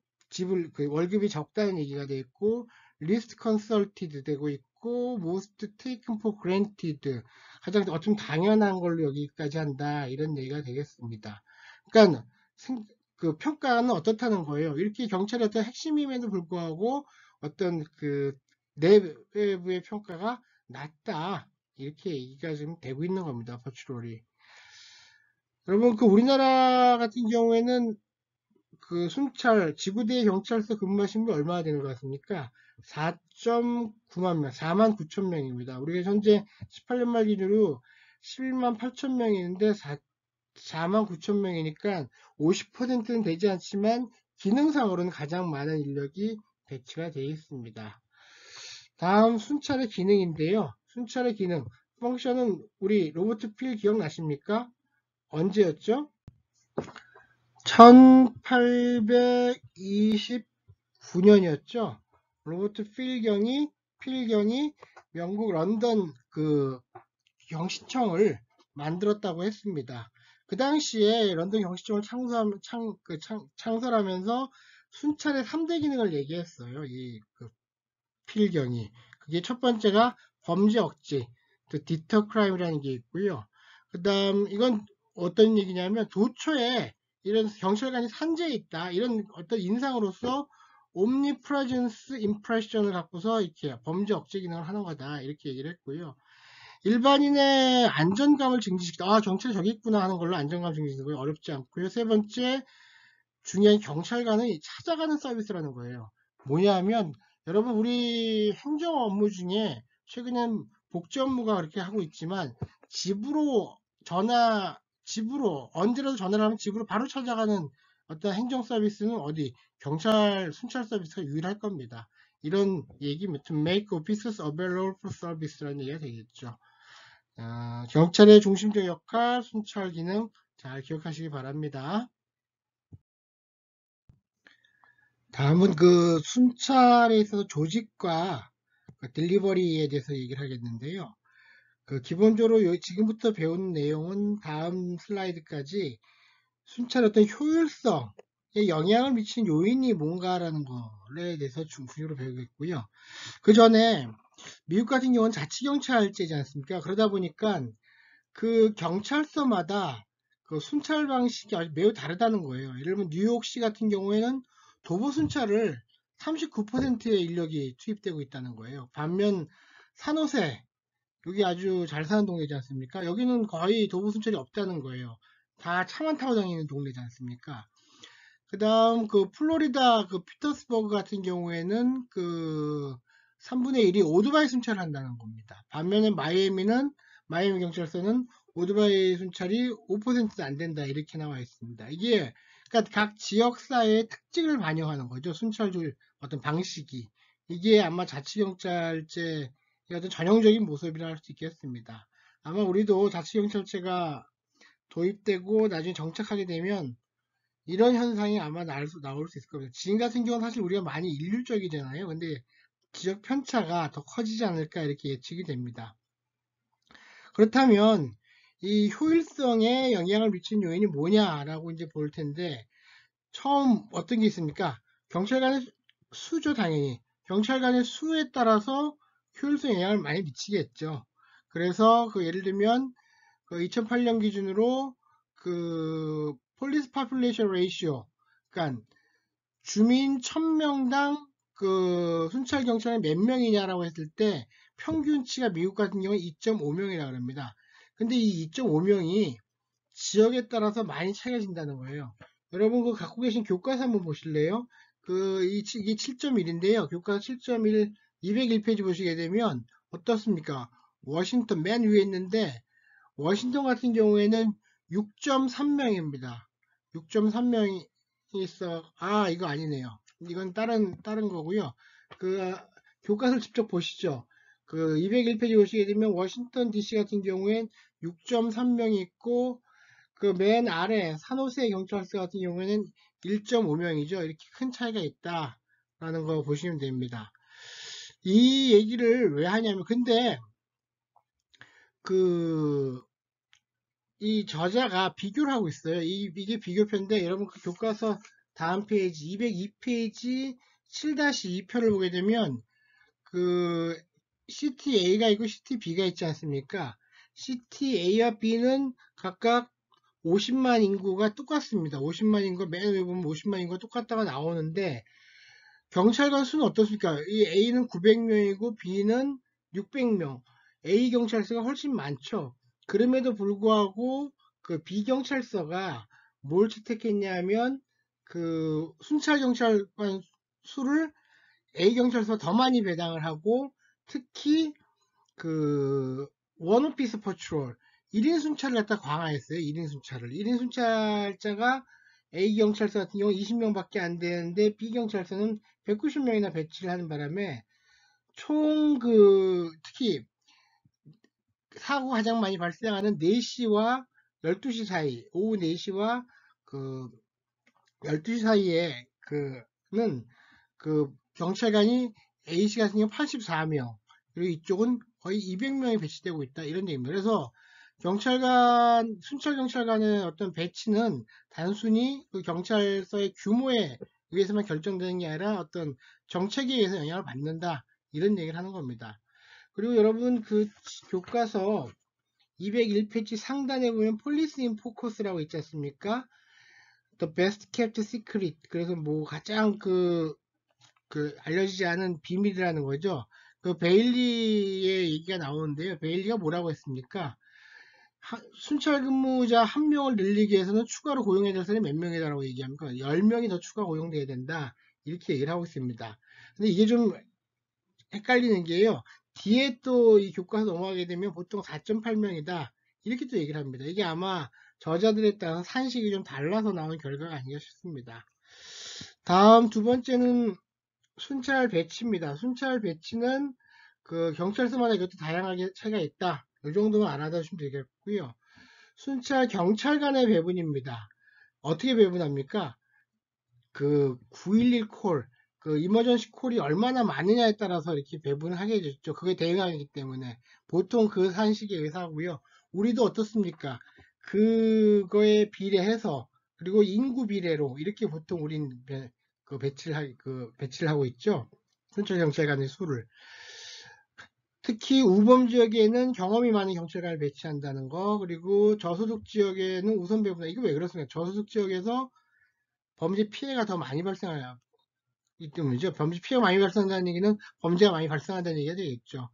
월급이 적다는 얘기가 되어 있고 least consulted 되고 있고 most taken for granted 가장 좀 당연한 걸로 여기까지 한다 이런 얘기가 되겠습니다. 그러니까 평가는 어떻다는 거예요. 이렇게 경찰의 어떤 핵심임에도 불구하고 어떤 내부의 평가가 낮다 이렇게 얘기가 지금 되고 있는 겁니다. 퍼츄롤이. 여러분 우리나라 같은 경우에는 순찰 지구대 경찰서 근무하신 분 얼마나 되는 것 같습니까? 4.9만 명, 4만 9천 명입니다. 우리가 현재 18년 말 기준으로 11만 8천 명이는데 4만 9천 명이니까 50%는 되지 않지만 기능상으로는 가장 많은 인력이 배치가 되어 있습니다. 다음 순찰의 기능인데요. 순찰의 기능, 펑션은 우리 로버트 필 기억나십니까? 언제였죠? 1829년이었죠. 로버트 필경이 영국 런던 경시청을 만들었다고 했습니다. 그 당시에 런던 경시청을 창설하면서 순찰의 3대 기능을 얘기했어요. 필경이. 그게 첫 번째가 범죄 억제, 디터 크라임이라는 게 있고요. 그 다음 이건 어떤 얘기냐면 도처에 이런 경찰관이 산재해 있다. 이런 어떤 인상으로서 omnipresence impression을 갖고서 이렇게 범죄 억제 기능을 하는 거다. 이렇게 얘기를 했고요. 일반인의 안전감을 증진시키다. 아, 경찰이 저기 있구나 하는 걸로 안전감 증진시키는 거 어렵지 않고요. 세 번째, 중요한 경찰관을 찾아가는 서비스라는 거예요. 뭐냐면, 여러분, 우리 행정 업무 중에 최근엔 복지 업무가 그렇게 하고 있지만, 집으로, 언제라도 전화를 하면 집으로 바로 찾아가는 어떤 행정 서비스는 어디? 경찰, 순찰 서비스가 유일할 겁니다. 이런 얘기, to make offices available for service라는 얘기가 되겠죠. 경찰의 중심적 역할, 순찰 기능 잘 기억하시기 바랍니다. 다음은 그 순찰에 있어서 조직과 그 딜리버리에 대해서 얘기를 하겠는데요. 그 기본적으로 지금부터 배운 내용은 다음 슬라이드까지 순찰의 어떤 효율성에 영향을 미치는 요인이 뭔가라는 거에 대해서 중심으로 배우겠고요. 그 전에 미국 같은 경우는 자치경찰제지 않습니까? 그러다 보니까 그 경찰서마다 그 순찰 방식이 매우 다르다는 거예요. 예를 들면 뉴욕시 같은 경우에는 도보 순찰을 39%의 인력이 투입되고 있다는 거예요. 반면 산호세, 여기 아주 잘 사는 동네지 않습니까? 여기는 거의 도보 순찰이 없다는 거예요. 다 차만 타고 다니는 동네지 않습니까? 그 다음 그 플로리다 그 피터스버그 같은 경우에는 그 3분의 1이 오토바이 순찰을 한다는 겁니다. 반면에 마이애미 경찰서는 오토바이 순찰이 5%도 안 된다 이렇게 나와 있습니다. 이게 그러니까 각 지역사회의 특징을 반영하는 거죠. 순찰 어떤 방식이 이게 아마 자치경찰제의 어떤 전형적인 모습이라 할 수 있겠습니다. 아마 우리도 자치경찰제가 도입되고 나중에 정착하게 되면 이런 현상이 아마 나올 수 있을 겁니다. 지금 같은 경우는 사실 우리가 많이 일률적이잖아요. 근데 지역 편차가 더 커지지 않을까 이렇게 예측이 됩니다. 그렇다면 이 효율성에 영향을 미치는 요인이 뭐냐라고 이제 볼 텐데 처음 어떤 게 있습니까? 경찰관의 수죠, 당연히. 경찰관의 수에 따라서 효율성에 영향을 많이 미치겠죠. 그래서 그 예를 들면 그 2008년 기준으로 그 폴리스 파퓰레이션 레이시오, 그러니까 주민 1000명당 그 순찰 경찰이 몇 명이냐라고 했을 때 평균치가 미국 같은 경우는 2.5명이라고 합니다. 근데 이 2.5명이 지역에 따라서 많이 차이가 진다는 거예요. 여러분 그 갖고 계신 교과서 한번 보실래요? 이게 7.1인데요. 교과서 7.1 201페이지 보시게 되면 어떻습니까? 워싱턴 맨 위에 있는데 워싱턴 같은 경우에는 6.3명입니다. 6.3명이 있어. 아, 이거 아니네요. 이건 다른 거고요. 그, 교과서를 직접 보시죠. 그 201페이지 보시게 되면 워싱턴 DC 같은 경우엔 6.3명이 있고, 그 맨 아래 산호세 경찰서 같은 경우에는 1.5명이죠. 이렇게 큰 차이가 있다라는 거 보시면 됩니다. 이 얘기를 왜 하냐면, 근데 그 이 저자가 비교를 하고 있어요. 이게 비교표인데 여러분 그 교과서 다음 페이지 202페이지 7-2표를 보게 되면 그 CTA가 있고 CTB가 있지 않습니까? CTA와 B는 각각 50만 인구가 똑같습니다. 50만 인구 맨 위에 보면 50만 인구가 똑같다가 나오는데 경찰관 수는 어떻습니까? 이 A는 900명이고 B는 600명. A 경찰서가 훨씬 많죠. 그럼에도 불구하고 그 B 경찰서가 뭘 채택했냐면 그 순찰 경찰관 수를 A 경찰서가 더 많이 배당을 하고 특히 그 원오피스 퍼트롤 1인 순찰을 갖다 강화했어요. 1인 순찰을. 1인 순찰자가 A 경찰서 같은 경우 20명밖에 안 되는데 B 경찰서는 190명이나 배치를 하는 바람에 총 특히 사고 가장 많이 발생하는 4시와 12시 사이, 오후 4시와 그 12시 사이에 그는 그 경찰관이 A시 같은 경우 84명, 그리고 이쪽은 거의 200명이 배치되고 있다. 이런 얘기입니다. 그래서 순찰 경찰관의 어떤 배치는 단순히 그 경찰서의 규모에 의해서만 결정되는 게 아니라 어떤 정책에 의해서 영향을 받는다. 이런 얘기를 하는 겁니다. 그리고 여러분 그 교과서 201페이지 상단에 보면 폴리스 인 포커스라고 있지 않습니까? The best kept secret. 그래서 뭐 가장 알려지지 않은 비밀이라는 거죠. 그 베일리의 얘기가 나오는데요. 베일리가 뭐라고 했습니까? 순찰 근무자 1명을 늘리기 위해서는 추가로 고용해야 될 사람이 몇 명이다라고 얘기합니까? 10명이 더 추가 고용돼야 된다. 이렇게 얘기를 하고 있습니다. 근데 이게 좀 헷갈리는 게요. 뒤에 또 이 교과서 넘어가게 되면 보통 4.8명이다. 이렇게 또 얘기를 합니다. 이게 아마 저자들에 따라서 산식이 좀 달라서 나온 결과가 아닌가 싶습니다. 다음 두 번째는 순찰 배치입니다. 순찰 배치는 그 경찰서마다 이것도 다양하게 차이가 있다. 이 정도만 알아두시면 되겠고요. 순찰 경찰 간의 배분입니다. 어떻게 배분합니까? 그 911 콜, 그 이머전시 콜이 얼마나 많으냐에 따라서 이렇게 배분을 하게 되죠. 그게 대응하기 때문에 보통 그 산식에 의사하고요. 우리도 어떻습니까? 그거에 비례해서 그리고 인구 비례로 이렇게 보통 우린 배치를 하고 있죠. 순찰 경찰관의 수를. 특히 우범 지역에는 경험이 많은 경찰관을 배치한다는 거, 그리고 저소득 지역에는 우선 배분다. 이거 왜 그렇습니까? 저소득 지역에서 범죄 피해가 더 많이 발생하기 때문이죠. 범죄 피해가 많이 발생한다는 얘기는 범죄가 많이 발생한다는 얘기가 되겠죠.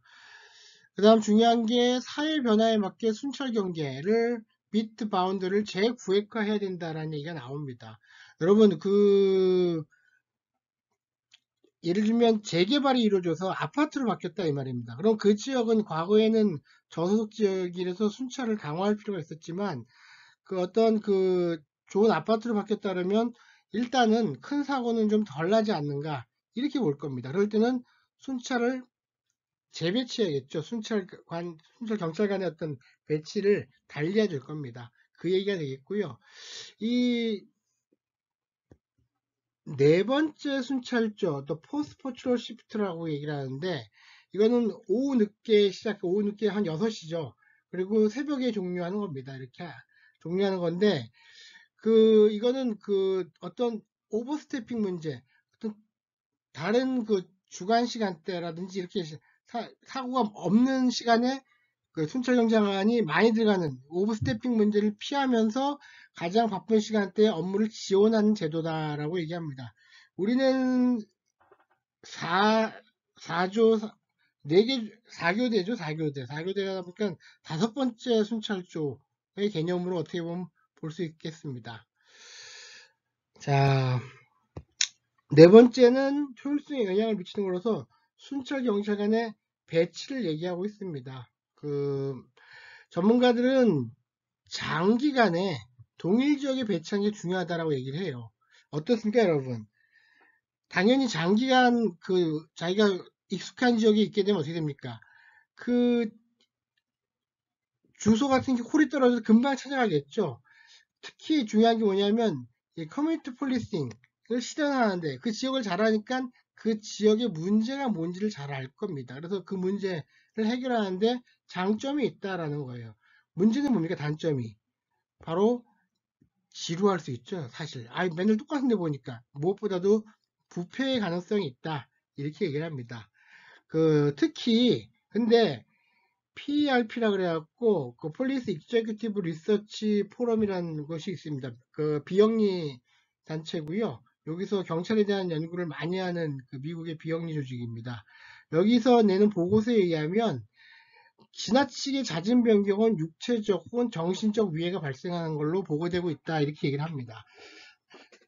그 다음 중요한 게 사회 변화에 맞게 순찰 경계를 비트 바운드를 재구획화해야 된다라는 얘기가 나옵니다. 여러분 예를 들면 재개발이 이루어져서 아파트로 바뀌었다 이 말입니다. 그럼 그 지역은 과거에는 저소득 지역이라서 순찰을 강화할 필요가 있었지만 좋은 아파트로 바뀌었다 그러면 일단은 큰 사고는 좀 덜 나지 않는가 이렇게 볼 겁니다. 그럴 때는 순찰을 재배치해야겠죠. 순찰 경찰관의 어떤 배치를 달리해 줄 겁니다. 그 얘기가 되겠고요. 이 네 번째 순찰조, 또 포스트 퍼트롤 시프트라고 얘기를 하는데, 이거는 오후 늦게 한 6시죠. 그리고 새벽에 종료하는 겁니다. 이렇게 종료하는 건데, 이거는 어떤 오버스태핑 문제, 어떤 다른 주간 시간대라든지 이렇게 사고가 없는 시간에 순찰 경찰관이 많이 들어가는 오버스태핑 문제를 피하면서 가장 바쁜 시간대에 업무를 지원하는 제도다라고 얘기합니다. 우리는 4조, 4개, 4교대죠, 4교대. 4교대다 보니까 5번째 순찰조의 개념으로 어떻게 보면 볼 수 있겠습니다. 자, 네 번째는 효율성에 영향을 미치는 거라서 순찰 경찰관의 배치를 얘기하고 있습니다. 전문가들은 장기간에 동일 지역에 배치하는 게 중요하다라고 얘기를 해요. 어떻습니까, 여러분? 당연히 장기간 자기가 익숙한 지역에 있게 되면 어떻게 됩니까? 주소 같은 게 콜이 떨어져서 금방 찾아가겠죠. 특히 중요한 게 뭐냐면 커뮤니티 폴리싱을 실현하는데 그 지역을 잘 아니까 그 지역의 문제가 뭔지를 잘 알 겁니다. 그래서 그 문제를 해결하는데 장점이 있다라는 거예요. 문제는 뭡니까? 단점이 바로 지루할 수 있죠. 사실 맨날 똑같은 데 보니까 무엇보다도 부패의 가능성이 있다 이렇게 얘기를 합니다. 특히 근데 PERP라 그래갖고 폴리스 익제큐티브 리서치 포럼이라는 것이 있습니다. 비영리 단체고요. 여기서 경찰에 대한 연구를 많이 하는 미국의 비영리 조직입니다. 여기서 내는 보고서에 의하면 지나치게 잦은 변경은 육체적 혹은 정신적 위해가 발생하는 걸로 보고되고 있다 이렇게 얘기를 합니다.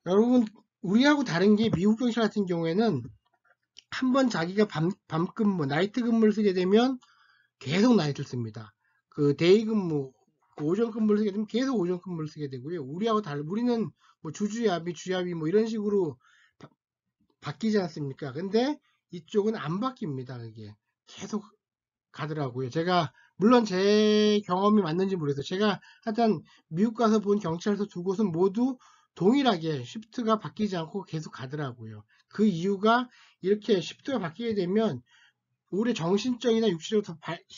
여러분 우리하고 다른 게 미국 경찰 같은 경우에는 한번 자기가 밤근무, 나이트 근무를 쓰게 되면 계속 나이트를 씁니다. 데이 근무, 오전 근무를 쓰게 되면 계속 오전 근무를 쓰게 되고요. 우리하고 우리는 뭐 주주야비, 주야비 뭐 이런 식으로 바뀌지 않습니까? 근데 이쪽은 안 바뀝니다. 그게 계속 가더라고요. 물론 제 경험이 맞는지 모르겠어요. 제가 하여튼 미국 가서 본 경찰서 두 곳은 모두 동일하게 쉬프트가 바뀌지 않고 계속 가더라고요. 그 이유가 이렇게 쉬프트가 바뀌게 되면 오히려 정신적이나 육체적으로 더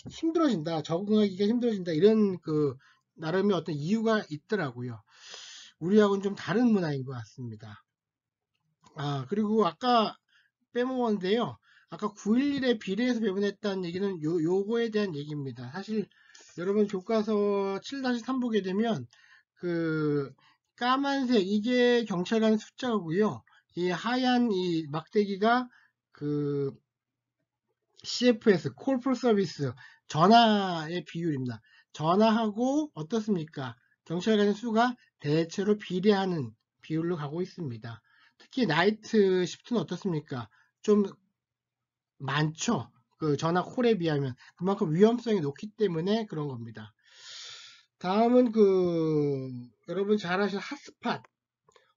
힘들어진다, 적응하기가 힘들어진다, 이런 나름의 어떤 이유가 있더라고요. 우리하고는 좀 다른 문화인 것 같습니다. 그리고 아까 빼먹었는데요. 아까 9.11에 비례해서 배분했다는 얘기는 요거에 대한 얘기입니다. 사실 여러분 교과서 7-3 보게 되면 그 까만색 이게 경찰관 숫자고요. 이 하얀 이 막대기가 그 CFS, Call for Service, 전화의 비율입니다. 전화하고 어떻습니까? 경찰관의 수가 대체로 비례하는 비율로 가고 있습니다. 특히 나이트 시프트는 어떻습니까? 좀 많죠. 그 전화 콜에 비하면 그만큼 위험성이 높기 때문에 그런 겁니다. 다음은 여러분 잘 아시는 핫스팟,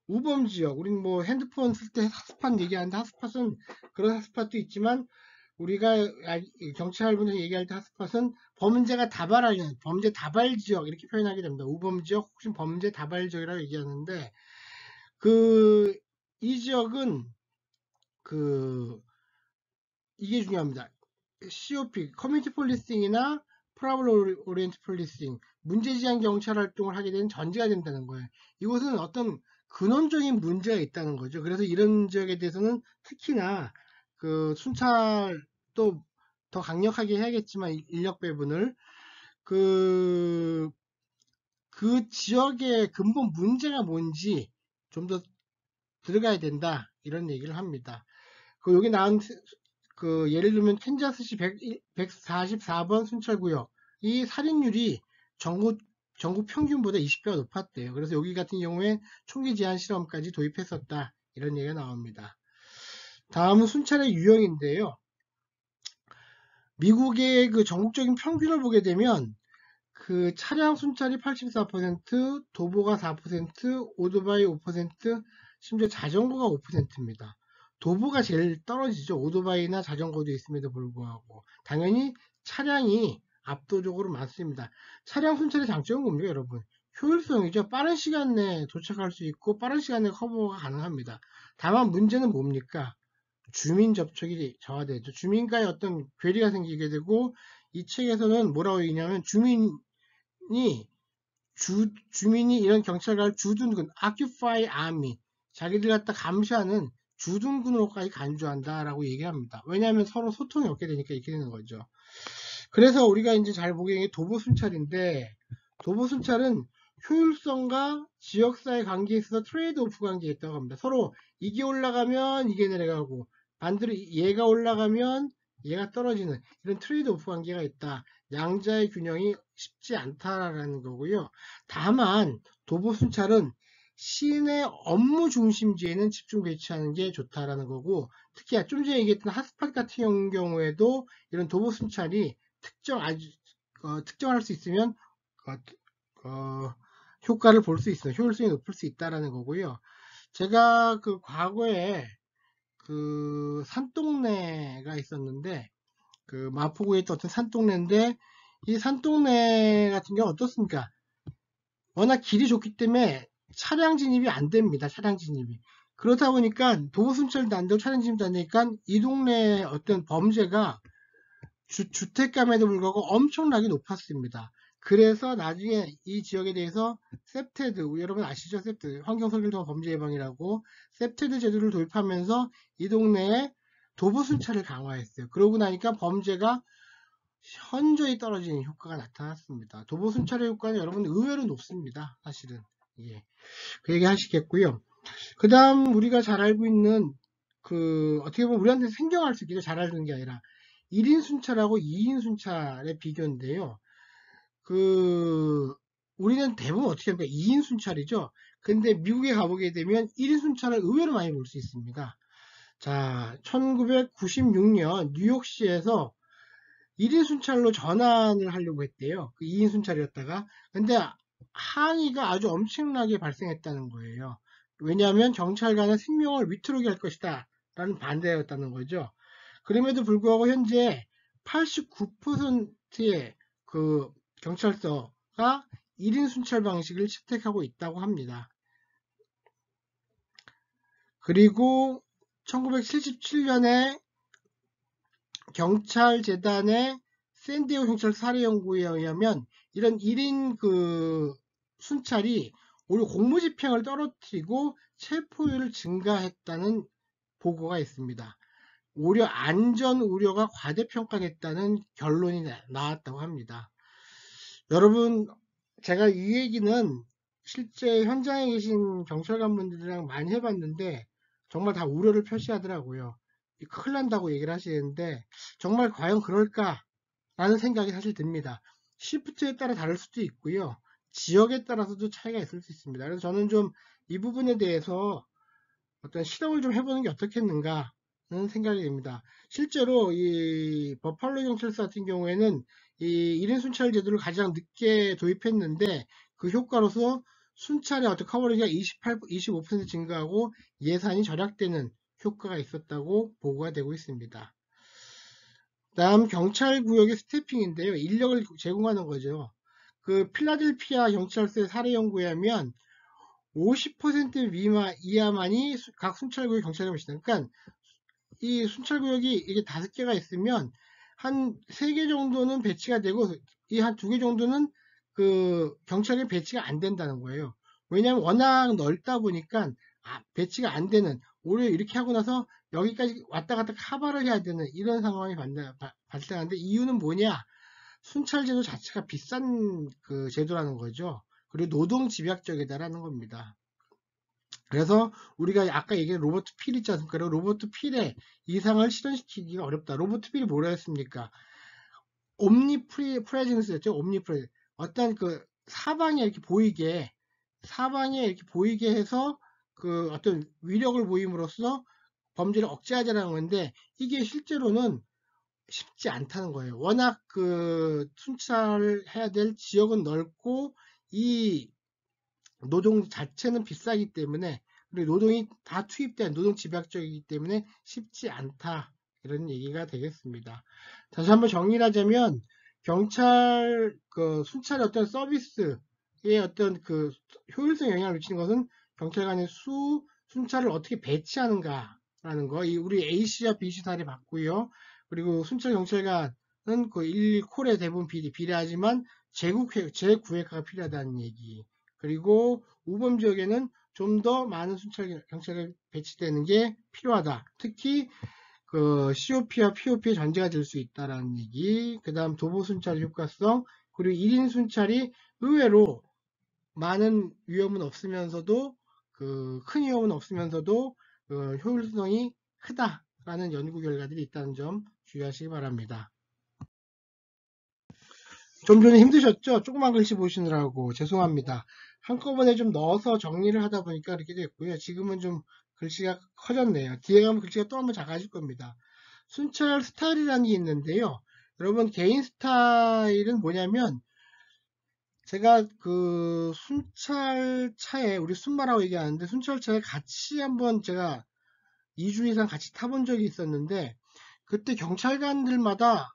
우범 지역. 우린 뭐 핸드폰 쓸 때 핫스팟 얘기하는데 핫스팟은 그런 핫스팟도 있지만 우리가 경찰분들 얘기할 때 핫스팟은 범죄가 다발하는 범죄 다발 지역 이렇게 표현하게 됩니다. 우범 지역 혹시 범죄 다발 지역이라고 얘기하는데 이 지역은 이게 중요합니다. COP, 커뮤니티 폴리싱이나 프라블 오리엔트 폴리싱, 문제지향 경찰 활동을 하게 되는 전제가 된다는 거예요. 이곳은 어떤 근원적인 문제가 있다는 거죠. 그래서 이런 지역에 대해서는 특히나 순찰도 더 강력하게 해야겠지만 인력 배분을 그 지역의 근본 문제가 뭔지 좀 더 들어가야 된다 이런 얘기를 합니다. 여기 나온 예를 들면 캔자스시 144번 순찰구역 이 살인율이 전국 평균보다 20배가 높았대요. 그래서 여기 같은 경우에 총기 제한 실험까지 도입했었다 이런 얘기가 나옵니다. 다음은 순찰의 유형인데요. 미국의 전국적인 평균을 보게 되면 차량 순찰이 84%, 도보가 4%, 오토바이 5%, 심지어 자전거가 5%입니다. 도보가 제일 떨어지죠. 오토바이나 자전거도 있음에도 불구하고. 당연히 차량이 압도적으로 많습니다. 차량 순찰의 장점은 뭡니까, 여러분? 효율성이죠. 빠른 시간 내에 도착할 수 있고 빠른 시간 내에 커버가 가능합니다. 다만 문제는 뭡니까? 주민 접촉이 저하되죠. 주민과의 어떤 괴리가 생기게 되고 이 책에서는 뭐라고 얘기냐면 주민이 이런 경찰관을 주둔군, occupy army, 자기들 갖다 감시하는 주둔군으로까지 간주한다라고 얘기합니다. 왜냐하면 서로 소통이 없게 되니까 이렇게 되는 거죠. 그래서 우리가 이제 잘 보게 되는 게 도보 순찰인데, 도보 순찰은 효율성과 지역사회 관계에 있어서 트레이드 오프 관계가 있다고 합니다. 서로 이게 올라가면 이게 내려가고 반대로 얘가 올라가면 얘가 떨어지는 이런 트레이드 오프 관계가 있다. 양자의 균형이 쉽지 않다라는 거고요. 다만 도보 순찰은 시내 업무 중심지에는 집중 배치하는 게 좋다라는 거고, 특히 좀 전에 얘기했던 핫스팟 같은 경우에도 이런 도보 순찰이 특정할 수 있으면 효과를 볼 수 있어요. 효율성이 높을 수 있다라는 거고요. 제가 과거에 산동네가 있었는데 마포구에 있던 어떤 산동네인데 이 산동네 같은 경우 어떻습니까? 워낙 길이 좋기 때문에 차량 진입이 안 됩니다. 차량 진입이. 그렇다 보니까 도보 순찰도 안 되고 차량 진입도 안 되니까 이 동네 어떤 범죄가 주택감에도 불구하고 엄청나게 높았습니다. 그래서 나중에 이 지역에 대해서 셉테드, 여러분 아시죠? 셉테드, 환경설계도와 범죄예방이라고 셉테드 제도를 도입하면서 이 동네에 도보 순찰을 강화했어요. 그러고 나니까 범죄가 현저히 떨어지는 효과가 나타났습니다. 도보 순찰의 효과는 여러분 의외로 높습니다. 사실은. 예. 그 얘기 하시겠고요. 그 다음 우리가 잘 알고 있는 어떻게 보면 우리한테 생경할 수 있게 잘 알는 게 아니라 1인 순찰하고 2인 순찰의 비교인데요. 우리는 대부분 어떻게 합니까? 2인 순찰이죠. 근데 미국에 가보게 되면 1인 순찰을 의외로 많이 볼 수 있습니다. 자, 1996년 뉴욕시에서 1인 순찰로 전환을 하려고 했대요. 2인 순찰이었다가. 근데 항의가 아주 엄청나게 발생했다는 거예요. 왜냐하면 경찰관은 생명을 위태롭게 할 것이다 라는 반대였다는 거죠. 그럼에도 불구하고 현재 89%의 경찰서가 1인 순찰 방식을 채택하고 있다고 합니다. 그리고 1977년에 경찰재단의 샌디에고 경찰 사례연구에 의하면 이런 1인 순찰이 오히려 공무집행을 떨어뜨리고 체포율을 증가했다는 보고가 있습니다. 오히려 안전 우려가 과대평가됐다는 결론이 나왔다고 합니다. 여러분, 제가 이 얘기는 실제 현장에 계신 경찰관분들이랑 많이 해봤는데 정말 다 우려를 표시하더라고요. 큰일 난다고 얘기를 하시는데 정말 과연 그럴까? 라는 생각이 사실 듭니다. 시프트에 따라 다를 수도 있고요. 지역에 따라서도 차이가 있을 수 있습니다. 그래서 저는 좀 이 부분에 대해서 어떤 실험을 좀 해보는 게 어떻겠는가 하는 생각이 듭니다. 실제로 이 버팔로 경찰서 같은 경우에는 이 1인 순찰 제도를 가장 늦게 도입했는데 그 효과로서 순찰의 어떤 커버리지가 25% 증가하고 예산이 절약되는 효과가 있었다고 보고가 되고 있습니다. 다음 경찰구역의 스태핑인데요. 인력을 제공하는 거죠. 그 필라델피아 경찰서의 사례 연구에 하면 50% 이하만이 각 순찰구역 경찰관이 있습니다. 그러니까 이 순찰구역이 이게 5개가 있으면 한 3개 정도는 배치가 되고 이 한 2개 정도는 그 경찰이 배치가 안 된다는 거예요. 왜냐하면 워낙 넓다 보니까 배치가 안 되는, 오히려 이렇게 하고 나서 여기까지 왔다 갔다 커버를 해야 되는 이런 상황이 발생하는데, 이유는 뭐냐? 순찰제도 자체가 비싼 그 제도라는 거죠. 그리고 노동 집약적이다라는 겁니다. 그래서 우리가 아까 얘기한 로버트 필 있지 않습니까? 로버트 필의 이상을 실현시키기가 어렵다. 로버트 필이 뭐라 했습니까? 옴니프레젠스였죠. 옴니프레젠스. 어떤 그 사방에 이렇게 보이게 해서 그 어떤 위력을 보임으로써 범죄를 억제하자라는 건데, 이게 실제로는 쉽지 않다는 거예요. 워낙 그 순찰해야 될 지역은 넓고 이 노동 자체는 비싸기 때문에, 그리고 노동이 다 투입된 노동 집약적이기 때문에 쉽지 않다, 이런 얘기가 되겠습니다. 다시 한번 정리를 하자면 경찰 그 순찰의 어떤 서비스에 어떤 그 효율성 영향을 미치는 것은 경찰관의 순찰을 어떻게 배치하는가라는 거. 이 우리 A씨와 B씨 사례 봤고요. 그리고 순찰 경찰관은 그 1콜에 대부분 비례하지만 재구획화가 필요하다는 얘기. 그리고 우범 지역에는 좀 더 많은 순찰 경찰이 배치되는 게 필요하다. 특히 그 COP와 POP의 전제가 될 수 있다라는 얘기. 그 다음 도보 순찰 효과성. 그리고 1인 순찰이 의외로 많은 위험은 없으면서도 큰 위험은 없으면서도 효율성이 크다라는 연구 결과들이 있다는 점 주의하시기 바랍니다. 좀 전에 힘드셨죠? 조그만 글씨 보시느라고 죄송합니다. 한꺼번에 좀 넣어서 정리를 하다 보니까 이렇게 됐고요. 지금은 좀 글씨가 커졌네요. 뒤에 가면 글씨가 또 한번 작아질 겁니다. 순찰 스타일이라는 게 있는데요. 여러분, 개인 스타일은 뭐냐면, 제가 그 순찰차에, 우리 순마라고 얘기하는데, 순찰차에 같이 한번 제가 2주 이상 같이 타본 적이 있었는데, 그때 경찰관들마다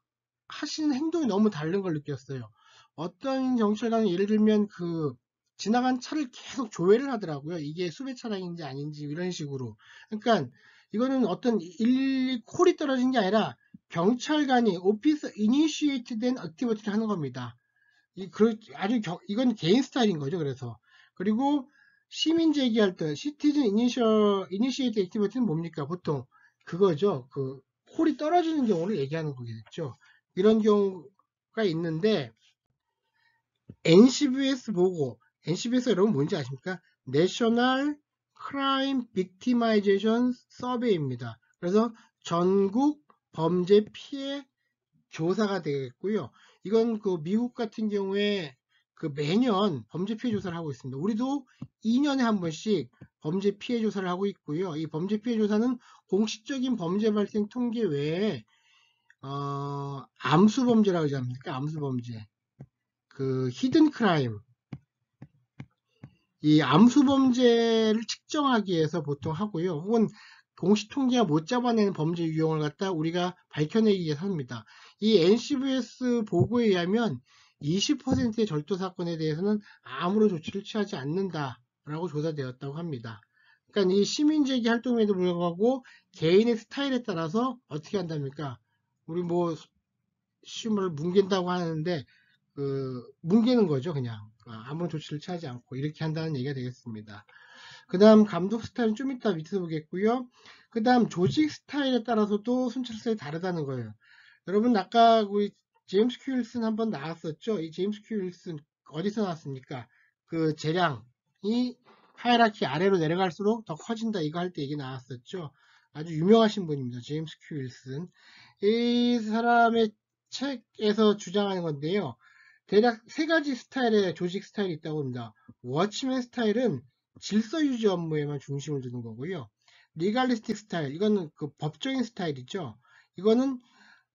하시는 행동이 너무 다른 걸 느꼈어요. 어떤 경찰관은 예를 들면 그 지나간 차를 계속 조회를 하더라고요. 이게 수배 차량인지 아닌지 이런 식으로. 그러니까 이거는 어떤 일일이 콜이 떨어진 게 아니라 경찰관이 오피스 이니시에이트 된 액티비티를 하는 겁니다. 이건 개인 스타일인 거죠. 그래서 그리고 시민 제기할 때 시티즌 이니시에이트 액티비티는 뭡니까? 보통 그거죠. 그 콜이 떨어지는 경우를 얘기하는 거겠죠. 이런 경우가 있는데, NCBS 보고, NCBS 여러분 뭔지 아십니까? National Crime Victimization Survey입니다. 그래서 전국 범죄 피해 조사가 되겠고요. 이건 그 미국 같은 경우에 그 매년 범죄 피해 조사를 하고 있습니다. 우리도 2년에 한 번씩 범죄 피해 조사를 하고 있고요. 이 범죄 피해 조사는 공식적인 범죄 발생 통계 외에 암수 범죄라고 하지 않습니까? 암수 범죄. 그 히든 크라임. 이 암수 범죄를 측정하기 위해서 보통 하고요. 혹은 공식 통계가 못 잡아내는 범죄 유형을 갖다 우리가 밝혀내기 위해서 합니다. 이 NCBS 보고에 의하면 20%의 절도 사건에 대해서는 아무런 조치를 취하지 않는다라고 조사되었다고 합니다. 그러니까 이 시민제기 활동에도 불구하고 개인의 스타일에 따라서 어떻게 한답니까? 우리 뭐 시험을 뭉갠다고 하는데 뭉개는 거죠. 그냥 아무런 조치를 취하지 않고 이렇게 한다는 얘기가 되겠습니다. 그 다음 감독 스타일은 좀 이따 밑에서 보겠고요. 그 다음 조직 스타일에 따라서도 순찰 스타일이 다르다는 거예요. 여러분 아까 우리 제임스 큐 윌슨 한번 나왔었죠. 이 제임스 큐 윌슨 어디서 나왔습니까? 그 재량이 하이라키 아래로 내려갈수록 더 커진다 이거 할 때 얘기 나왔었죠. 아주 유명하신 분입니다. 제임스 큐 윌슨. 이 사람의 책에서 주장하는 건데요. 대략 세 가지 스타일의 조직 스타일이 있다고 합니다. 워치맨 스타일은 질서 유지 업무에만 중심을 두는 거고요. 리갈리스틱 스타일, 이거는 그 법적인 스타일이죠. 이거는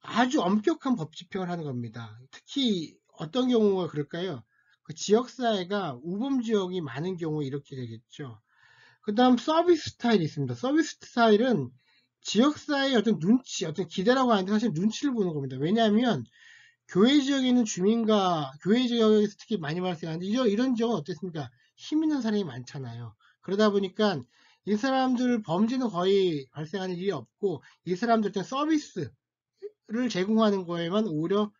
아주 엄격한 법 집행을 하는 겁니다. 특히 어떤 경우가 그럴까요? 그 지역사회가 우범 지역이 많은 경우에 이렇게 되겠죠. 그 다음 서비스 스타일이 있습니다. 서비스 스타일은 지역사회의 어떤 눈치, 어떤 기대라고 하는데 사실 눈치를 보는 겁니다. 왜냐하면 교회 지역에 있는 주민과 교회 지역에서 특히 많이 발생하는데 이런 지역은 어떻습니까? 힘 있는 사람이 많잖아요. 그러다 보니까 이 사람들 범죄는 거의 발생하는 일이 없고 이 사람들한테 서비스를 제공하는 거에만 오히려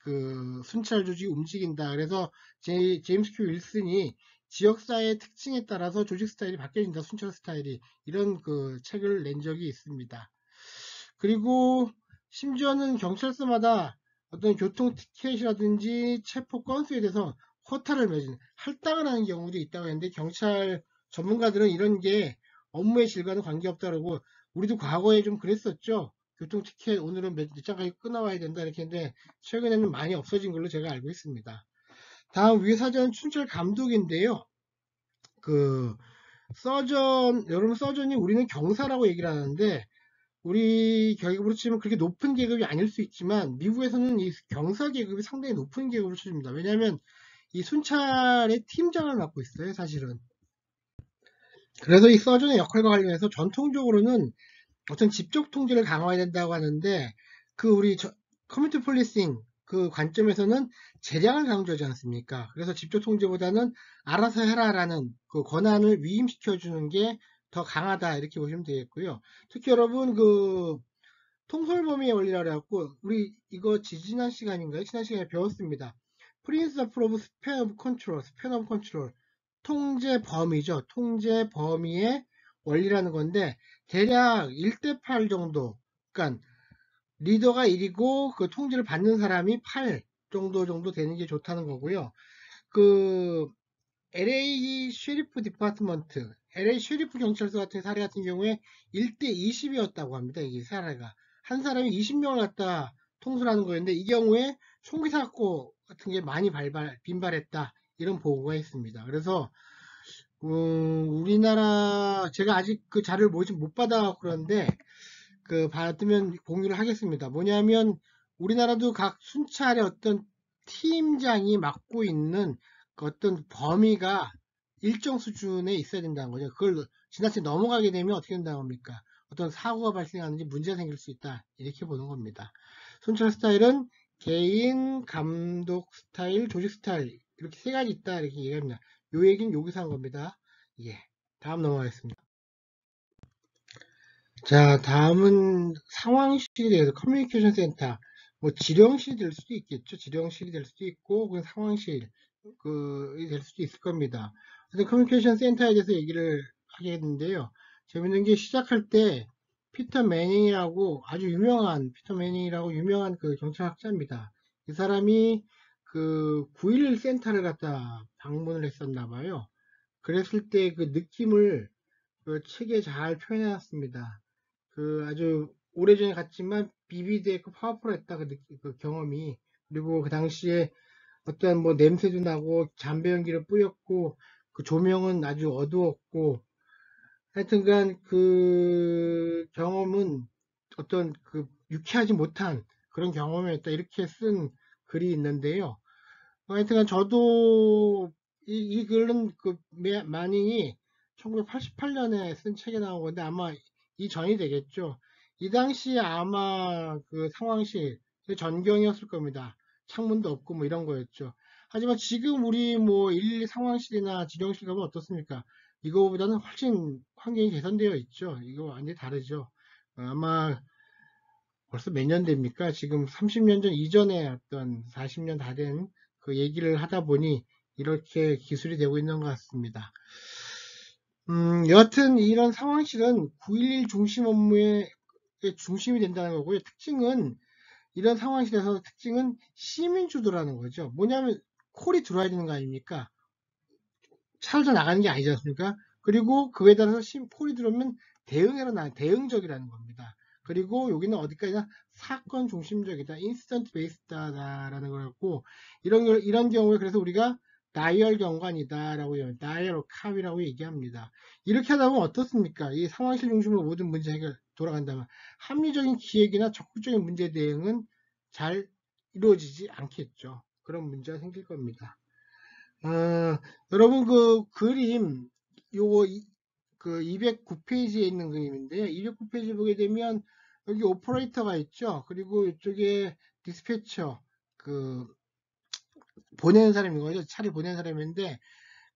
그 순찰 조직이 움직인다. 그래서 제임스 큐 윌슨이 지역사회의 특징에 따라서 조직 스타일이 바뀌어진다. 순찰 스타일이 이런 그 책을 낸 적이 있습니다. 그리고 심지어는 경찰서마다 어떤 교통 티켓이라든지 체포 건수에 대해서 허타를 맺은 할당을 하는 경우도 있다고 했는데 경찰 전문가들은 이런 게 업무의 질과는 관계없다고 우리도 과거에 좀 그랬었죠. 교통 티켓 오늘은 몇 장까지 끊어와야 된다 이렇게 했는데 최근에는 많이 없어진 걸로 제가 알고 있습니다. 다음 위사전 춘철 감독인데요. 그 서전 여러분 서전이 우리는 경사라고 얘기를 하는데 우리 계급으로 치면 그렇게 높은 계급이 아닐 수 있지만 미국에서는 이 경사 계급이 상당히 높은 계급으로 쳐집니다. 왜냐하면 이 순찰의 팀장을 맡고 있어요, 사실은. 그래서 이 서전의 역할과 관련해서 전통적으로는 어떤 집적 통제를 강화해야 된다고 하는데 그 우리 커뮤니티 폴리싱 그 관점에서는 재량을 강조하지 않습니까? 그래서 집적 통제보다는 알아서 해라라는 그 권한을 위임시켜 주는 게 더 강하다 이렇게 보시면 되겠고요. 특히 여러분 그 통솔범위의 원리라고 해갖고 우리 이거 지난 시간인가요? 지난 시간에 배웠습니다. Principle of Span of Control, Span of Control 통제 범위죠. 통제 범위의 원리라는 건데 대략 1대8 정도 그러니까 리더가 1이고 그 통제를 받는 사람이 8 정도 되는 게 좋다는 거고요. 그 LA 쉐리프 디파트먼트, LA 쉐리프 경찰서 같은 사례 같은 경우에 1대 20이었다고 합니다. 이게 사례가. 한 사람이 20명을 갖다 통솔하는 거였는데 이 경우에 총기 사고 같은 게 많이 빈발했다. 이런 보고가 있습니다. 그래서 우리나라 제가 아직 그 자료를 못 받아 그런데 그 받으면 공유를 하겠습니다. 뭐냐면 우리나라도 각 순찰의 어떤 팀장이 맡고 있는 그 어떤 범위가 일정 수준에 있어야 된다는 거죠. 그걸 지나치게 넘어가게 되면 어떻게 된다고 합니까? 어떤 사고가 발생하는지 문제가 생길 수 있다. 이렇게 보는 겁니다. 순찰 스타일은 개인, 감독 스타일, 조직 스타일 이렇게 세 가지 있다. 이렇게 얘기합니다. 요 얘기는 여기서 한 겁니다. 예. 다음 넘어가겠습니다. 자, 다음은 상황실에 대해서 커뮤니케이션 센터, 뭐 지령실이 될 수도 있겠죠. 지령실이 될 수도 있고, 그 상황실, 될 수도 있을 겁니다. 근데 커뮤니케이션 센터에 대해서 얘기를 하겠는데요. 재밌는 게 시작할 때 피터 매닝이라고 유명한 그 경찰학자입니다. 이 사람이 그 9.11 센터를 갖다 방문을 했었나 봐요. 그랬을 때 그 느낌을 그 책에 잘 표현해놨습니다. 그 아주 오래전에 갔지만 비비드했고 파워풀했다 그 경험이. 그리고 그 당시에 어떤 뭐 냄새도 나고 담배 연기를 뿌렸고 그 조명은 아주 어두웠고 하여튼간 그 경험은 어떤 그 유쾌하지 못한 그런 경험이었다 이렇게 쓴 글이 있는데요. 하여튼간 저도 이 글은 그 마닝이 1988년에 쓴 책에 나온 건데 아마 이전이 되겠죠. 이 당시에 아마 그 상황실 전경이었을 겁니다. 창문도 없고 뭐 이런 거였죠. 하지만 지금 우리 뭐 112 상황실이나 지령실 가면 어떻습니까? 이거보다는 훨씬 환경이 개선되어 있죠. 이거 완전히 다르죠. 아마 벌써 몇 년 됩니까? 지금 30년 전 이전에 어떤 40년 다 된 그 얘기를 하다 보니 이렇게 기술이 되고 있는 것 같습니다. 여하튼 이런 상황실은 9.11 중심 업무의 중심이 된다는 거고요. 특징은 이런 상황실에서 특징은 시민주도라는 거죠. 뭐냐면 콜이 들어와야 되는 거 아닙니까? 차를 나가는 게 아니지 않습니까? 그리고 그에 따라서 콜이 들어오면 대응적이라는 겁니다. 그리고 여기는 어디까지나 사건 중심적이다, 인스턴트 베이스다라는 거였고, 이런 경우에 그래서 우리가 다이얼 경관이다라고 다이얼 캅이라고 얘기합니다. 이렇게 하다 보면 어떻습니까? 이 상황실 중심으로 모든 문제 해결 돌아간다면 합리적인 기획이나 적극적인 문제 대응은 잘 이루어지지 않겠죠. 그런 문제가 생길 겁니다. 여러분 그 그림 요거 그 209페이지에 있는 그림인데요. 209페이지 보게 되면 여기 오퍼레이터가 있죠. 그리고 이쪽에 디스패처 그 보내는 사람인 거죠. 차를 보내는 사람인데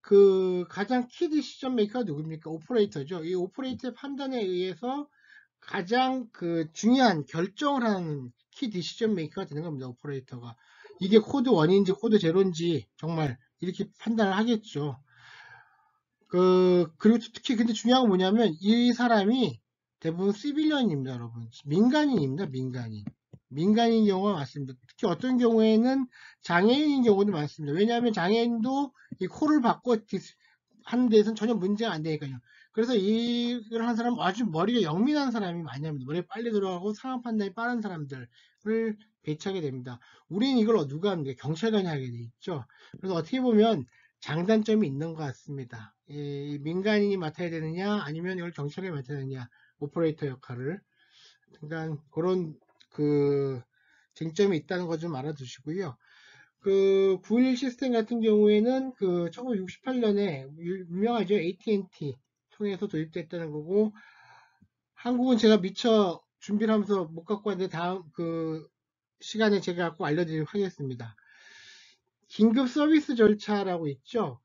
그 가장 키 디시전 메이커가 누굽니까? 오퍼레이터죠. 이 오퍼레이터의 판단에 의해서 가장 그 중요한 결정을 하는 키 디시전 메이커가 되는 겁니다. 오퍼레이터가. 이게 코드 1인지 코드 0인지 정말 이렇게 판단을 하겠죠. 그리고 특히 근데 중요한 건 뭐냐면 이 사람이 대부분 시빌리언입니다, 여러분. 민간인입니다, 민간인. 민간인 경우가 많습니다. 특히 어떤 경우에는 장애인인 경우도 많습니다. 왜냐하면 장애인도 이 콜을 받고 하는 데에서는 전혀 문제가 안 되니까요. 그래서 이걸 한 사람은 아주 머리가 영민한 사람이 많이 합니다. 머리가 빨리 들어가고 상황 판단이 빠른 사람들을 배치하게 됩니다. 우리는 이걸 누가 합니까? 경찰관이 하게 돼 있죠. 그래서 어떻게 보면 장단점이 있는 것 같습니다. 이 민간인이 맡아야 되느냐 아니면 이걸 경찰이 맡아야 되느냐 오퍼레이터 역할을 그러니까 그런 그 쟁점이 있다는 거 좀 알아두시고요. 그 911 시스템 같은 경우에는 그 1968년에 유명하죠. AT&T 통해서 도입됐다는 거고 한국은 제가 미처 준비를 하면서 못 갖고 왔는데 다음 그 시간에 제가 갖고 알려드리도록 하겠습니다. 긴급 서비스 절차라고 있죠.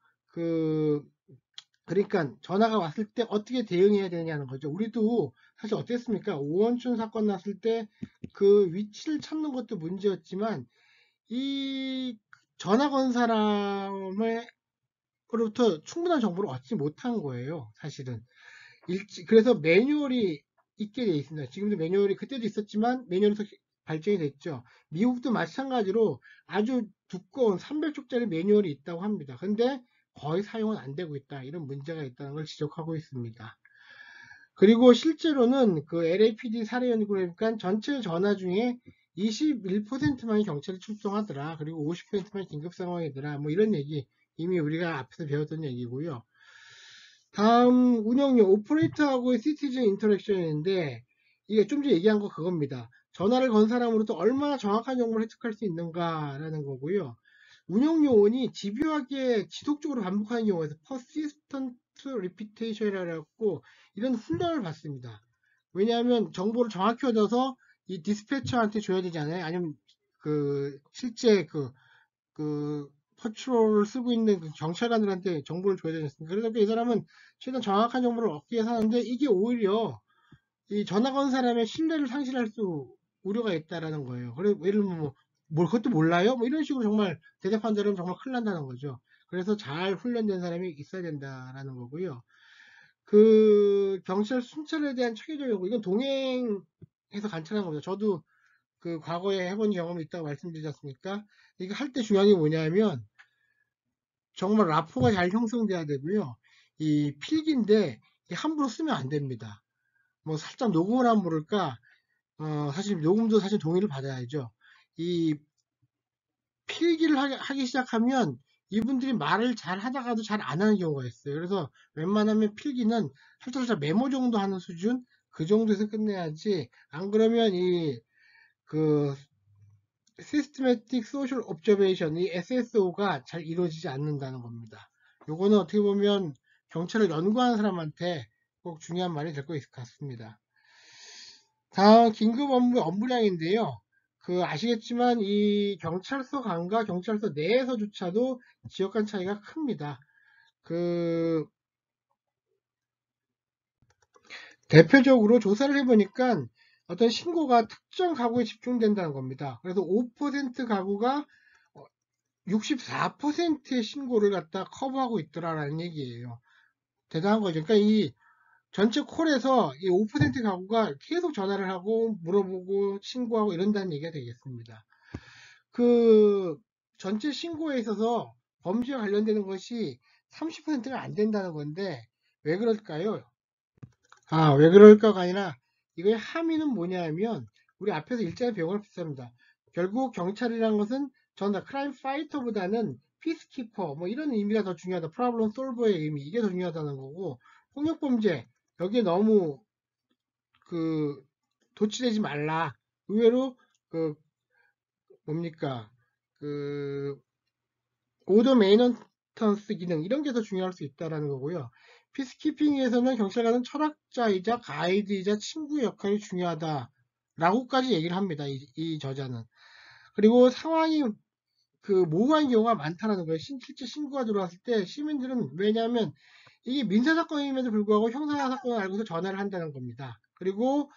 그러니까 전화가 왔을 때 어떻게 대응해야 되냐는 거죠. 우리도 사실 어땠습니까? 오원춘 사건 났을 때 그 위치를 찾는 것도 문제였지만 이 전화 건 사람의 그로부터 충분한 정보를 얻지 못한 거예요. 사실은. 그래서 매뉴얼이 있게 돼 있습니다. 지금도 매뉴얼이 그때도 있었지만 매뉴얼에서 발전이 됐죠. 미국도 마찬가지로 아주 두꺼운 300쪽짜리 매뉴얼이 있다고 합니다. 근데 거의 사용은 안 되고 있다. 이런 문제가 있다는 걸 지적하고 있습니다. 그리고 실제로는 그 LAPD 사례 연구를 보니까 전체 전화 중에 21%만이 경찰이 출동하더라. 그리고 50%만 긴급 상황이더라. 뭐 이런 얘기 이미 우리가 앞에서 배웠던 얘기고요. 다음 운영용 오퍼레이터하고의 시티즌 인터랙션인데 이게 좀 전에 얘기한 거 그겁니다. 전화를 건 사람으로부터 얼마나 정확한 정보를 획득할 수 있는가라는 거고요. 운영 요원이 집요하게 지속적으로 반복하는 경우에서 persistent repetition이라고 이런 훈련을 받습니다. 왜냐하면 정보를 정확히 얻어서 이 디스패처한테 줘야 되잖아요. 아니면 그 실제 그 퍼트롤을 쓰고 있는 그 경찰관들한테 정보를 줘야 되지 않습니까? 그래서 이 사람은 최대한 정확한 정보를 얻기 위해서 하는데 이게 오히려 이 전화 건 사람의 신뢰를 상실할 수 우려가 있다라는 거예요. 그래서 예를 들면 뭘 그것도 몰라요? 뭐 이런 식으로 정말 대답한 사람은 정말 큰일 난다는 거죠. 그래서 잘 훈련된 사람이 있어야 된다라는 거고요. 그 경찰 순찰에 대한 체계적 요구 이건 동행해서 관찰한 겁니다. 저도 그 과거에 해본 경험이 있다고 말씀드리지 않습니까? 이거 할 때 중요한 게 뭐냐면 정말 라포가 잘 형성돼야 되고요. 이 필기인데 함부로 쓰면 안 됩니다. 뭐 살짝 녹음을 하면 모를까 사실 녹음도 사실 동의를 받아야죠. 이 필기를 하기 시작하면 이분들이 말을 잘 하다가도 잘 안 하는 경우가 있어요. 그래서 웬만하면 필기는 살짝 메모 정도 하는 수준 그 정도에서 끝내야지 안 그러면 그 Systematic Social Observation, 이 SSO가 잘 이루어지지 않는다는 겁니다. 요거는 어떻게 보면 경찰을 연구하는 사람한테 꼭 중요한 말이 될 것 같습니다. 다음 긴급 업무량인데요. 그 아시겠지만 이 경찰서 간과 경찰서 내에서조차도 지역 간 차이가 큽니다. 그 대표적으로 조사를 해보니까 어떤 신고가 특정 가구에 집중된다는 겁니다. 그래서 5% 가구가 64%의 신고를 갖다 커버하고 있더라라는 얘기예요. 대단한 거죠. 그러니까 이 전체 콜에서 이 5% 가구가 계속 전화를 하고 물어보고 신고하고 이런다는 얘기가 되겠습니다. 그 전체 신고에 있어서 범죄와 관련되는 것이 30%가 안 된다는 건데 왜 그럴까요? 왜 그럴까가 아니라 이거의 함의는 뭐냐 하면 우리 앞에서 일자리 배경을 비슷합니다. 결국 경찰이라는 것은 전다 크라임 파이터보다는 피스키퍼 뭐 이런 의미가 더 중요하다. 프로블럼 솔버의 의미 이게 더 중요하다는 거고 폭력 범죄 여기에 너무 그 도취되지 말라. 의외로 그 뭡니까 그 오더 메인턴스 기능 이런 게 더 중요할 수 있다라는 거고요. 피스키핑에서는 경찰관은 철학자이자 가이드이자 친구의 역할이 중요하다라고까지 얘기를 합니다. 이 저자는. 그리고 상황이 모호한 경우가 많다라는 거예요. 실제 신고가 들어왔을 때 시민들은 왜냐하면 이게 민사사건임에도 불구하고 형사사건을 알고서 전화를 한다는 겁니다. 그리고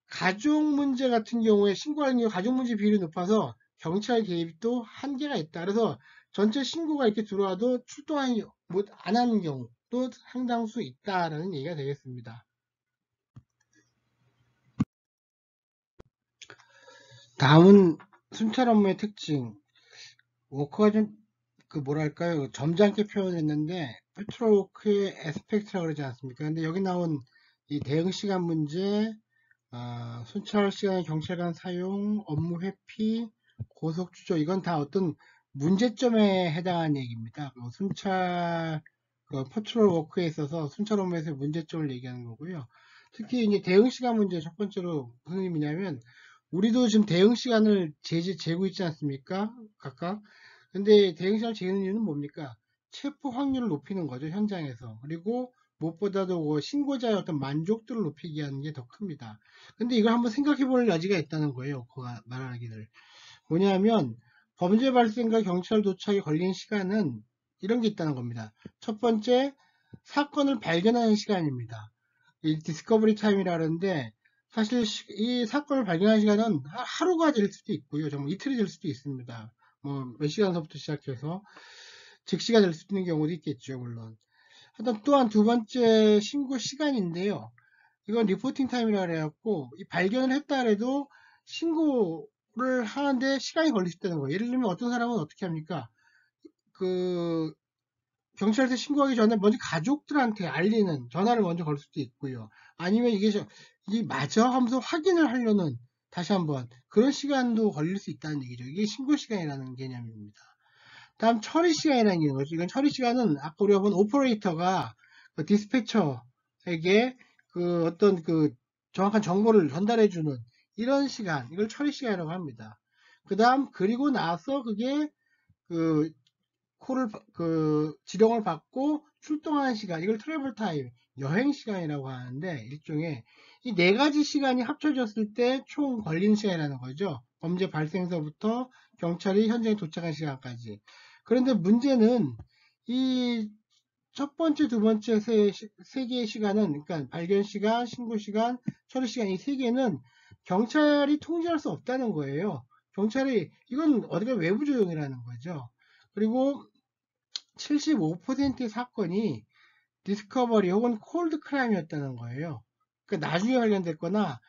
가족 문제 같은 경우에 신고하는 경우 가족 문제 비율이 높아서 경찰 개입도 한계가 있다. 그래서 전체 신고가 이렇게 들어와도 출동하지 안 하는 경우도 상당수 있다라는 얘기가 되겠습니다. 다음은 순찰 업무의 특징. 워커가 좀 뭐랄까요 점잖게 표현했는데 페트로워크의 에스펙트라고 그러지 않습니까? 근데 여기 나온 이 대응 시간 문제, 순찰 시간의 경찰관 사용, 업무 회피, 고속 추적 이건 다 어떤 문제점에 해당하는 얘기입니다. 순찰 퍼트롤 워크에 있어서 순찰 업무에서 문제점을 얘기하는 거고요. 특히 이제 대응 시간 문제 첫 번째로 무슨 의미냐면 우리도 지금 대응 시간을 재고 있지 않습니까? 각각. 근데 대응 시간을 재는 이유는 뭡니까? 체포 확률을 높이는 거죠, 현장에서. 그리고 무엇보다도 신고자의 어떤 만족도를 높이기 위한 게 더 큽니다. 근데 이걸 한번 생각해 볼 여지가 있다는 거예요. 그가 말하기를. 뭐냐면 범죄 발생과 경찰 도착에 걸린 시간은 이런 게 있다는 겁니다. 첫 번째, 사건을 발견하는 시간입니다. 이 디스커버리 타임이라는데 사실 이 사건을 발견하는 시간은 하루가 될 수도 있고요. 정말 이틀이 될 수도 있습니다. 뭐 몇 시간서부터 시작해서 즉시가 될 수 있는 경우도 있겠죠, 물론. 하여튼 또한 두 번째 신고 시간인데요. 이건 리포팅 타임이라 그래갖고 이 발견을 했다 해도 신고를 하는데 시간이 걸릴 수 있다는 거예요. 예를 들면 어떤 사람은 어떻게 합니까? 그 경찰서 신고하기 전에 먼저 가족들한테 알리는 전화를 먼저 걸 수도 있고요. 아니면 이게 맞아 하면서 확인을 하려는 다시 한번 그런 시간도 걸릴 수 있다는 얘기죠. 이게 신고 시간이라는 개념입니다. 다음 처리 시간이라는 거죠. 이건 처리 시간은 아까 우리가 본 오퍼레이터가 디스패처에게 어떤 정확한 정보를 전달해주는 이런 시간, 이걸 처리 시간이라고 합니다. 그 다음 그리고 나서 그게 그 지령을 받고 출동하는 시간, 이걸 트래블 타임, 여행 시간이라고 하는데 일종의 이 네 가지 시간이 합쳐졌을 때 총 걸리는 시간이라는 거죠. 범죄 발생서부터 경찰이 현장에 도착한 시간까지. 그런데 문제는 이 첫 번째, 두 번째 세 개의 시간은, 그러니까 발견 시간, 신고 시간, 처리 시간 이 세 개는 경찰이 통제할 수 없다는 거예요. 이건 어디가 외부 조용이라는 거죠. 그리고 75%의 사건이 디스커버리 혹은 콜드 크라임이었다는 거예요. 그러니까 나중에 관련됐거나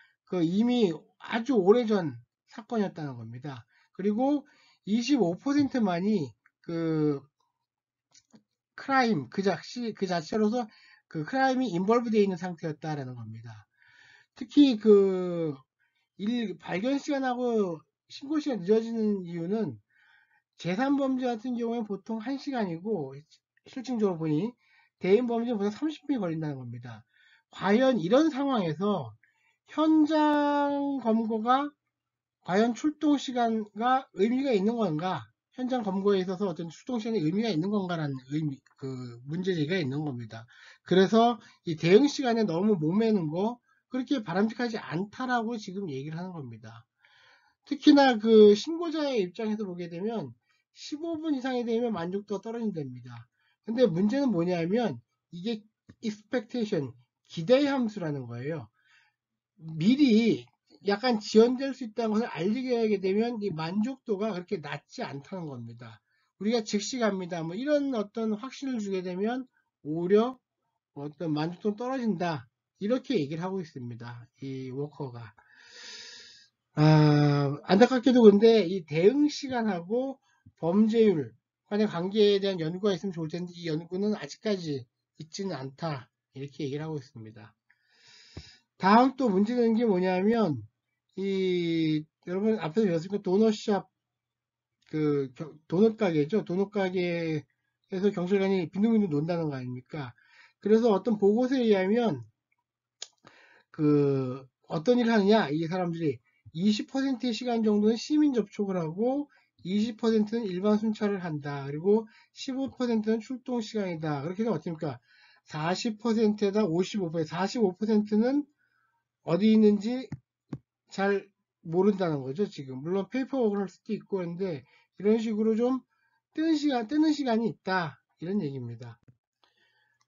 이미 아주 오래전 사건이었다는 겁니다. 그리고 25%만이 크라임 그 자체로서 크라임이 인벌브되어 있는 상태였다라는 겁니다. 특히 발견 시간하고 신고 시간 늦어지는 이유는 재산범죄 같은 경우에 보통 1시간이고 실증적으로 보니 대인 범죄는 보통 30분이 걸린다는 겁니다. 과연 이런 상황에서 현장 검거가 과연 출동 시간과 의미가 있는 건가? 현장 검거에 있어서 어떤 출동 시간에 의미가 있는 건가라는 문제제기가 있는 겁니다. 그래서 이 대응 시간에 너무 목매는 거 그렇게 바람직하지 않다라고 지금 얘기를 하는 겁니다. 특히나 신고자의 입장에서 보게 되면 15분 이상이 되면 만족도가 떨어진답니다. 근데 문제는 뭐냐면 이게 expectation, 기대 함수라는 거예요. 미리 약간 지연될 수 있다는 것을 알게 하게 되면 이 만족도가 그렇게 낮지 않다는 겁니다. 우리가 즉시 갑니다. 뭐 이런 어떤 확신을 주게 되면 오히려 어떤 만족도는 떨어진다. 이렇게 얘기를 하고 있습니다. 이 워커가. 안타깝게도 근데 이 대응 시간하고 범죄율 간의 관계에 대한 연구가 있으면 좋을 텐데 이 연구는 아직까지 있지는 않다. 이렇게 얘기를 하고 있습니다. 다음 또 문제되는 게 뭐냐면 여러분 앞에서 배웠으니까 도넛샵 도넛 가게죠. 도넛 가게에서 경찰관이 빈둥빈둥 논다는 거 아닙니까? 그래서 어떤 보고서에 의하면 어떤 일을 하느냐 이 사람들이 20%의 시간 정도는 시민 접촉을 하고 20%는 일반 순찰을 한다. 그리고 15%는 출동 시간이다. 그렇게 되면 어떻습니까? 40%에다 55%, 45%는 어디 있는지 잘 모른다는 거죠, 지금. 물론 페이퍼워크를 할 수도 있고 했는데, 이런 식으로 좀 뜨는 시간이 있다. 이런 얘기입니다.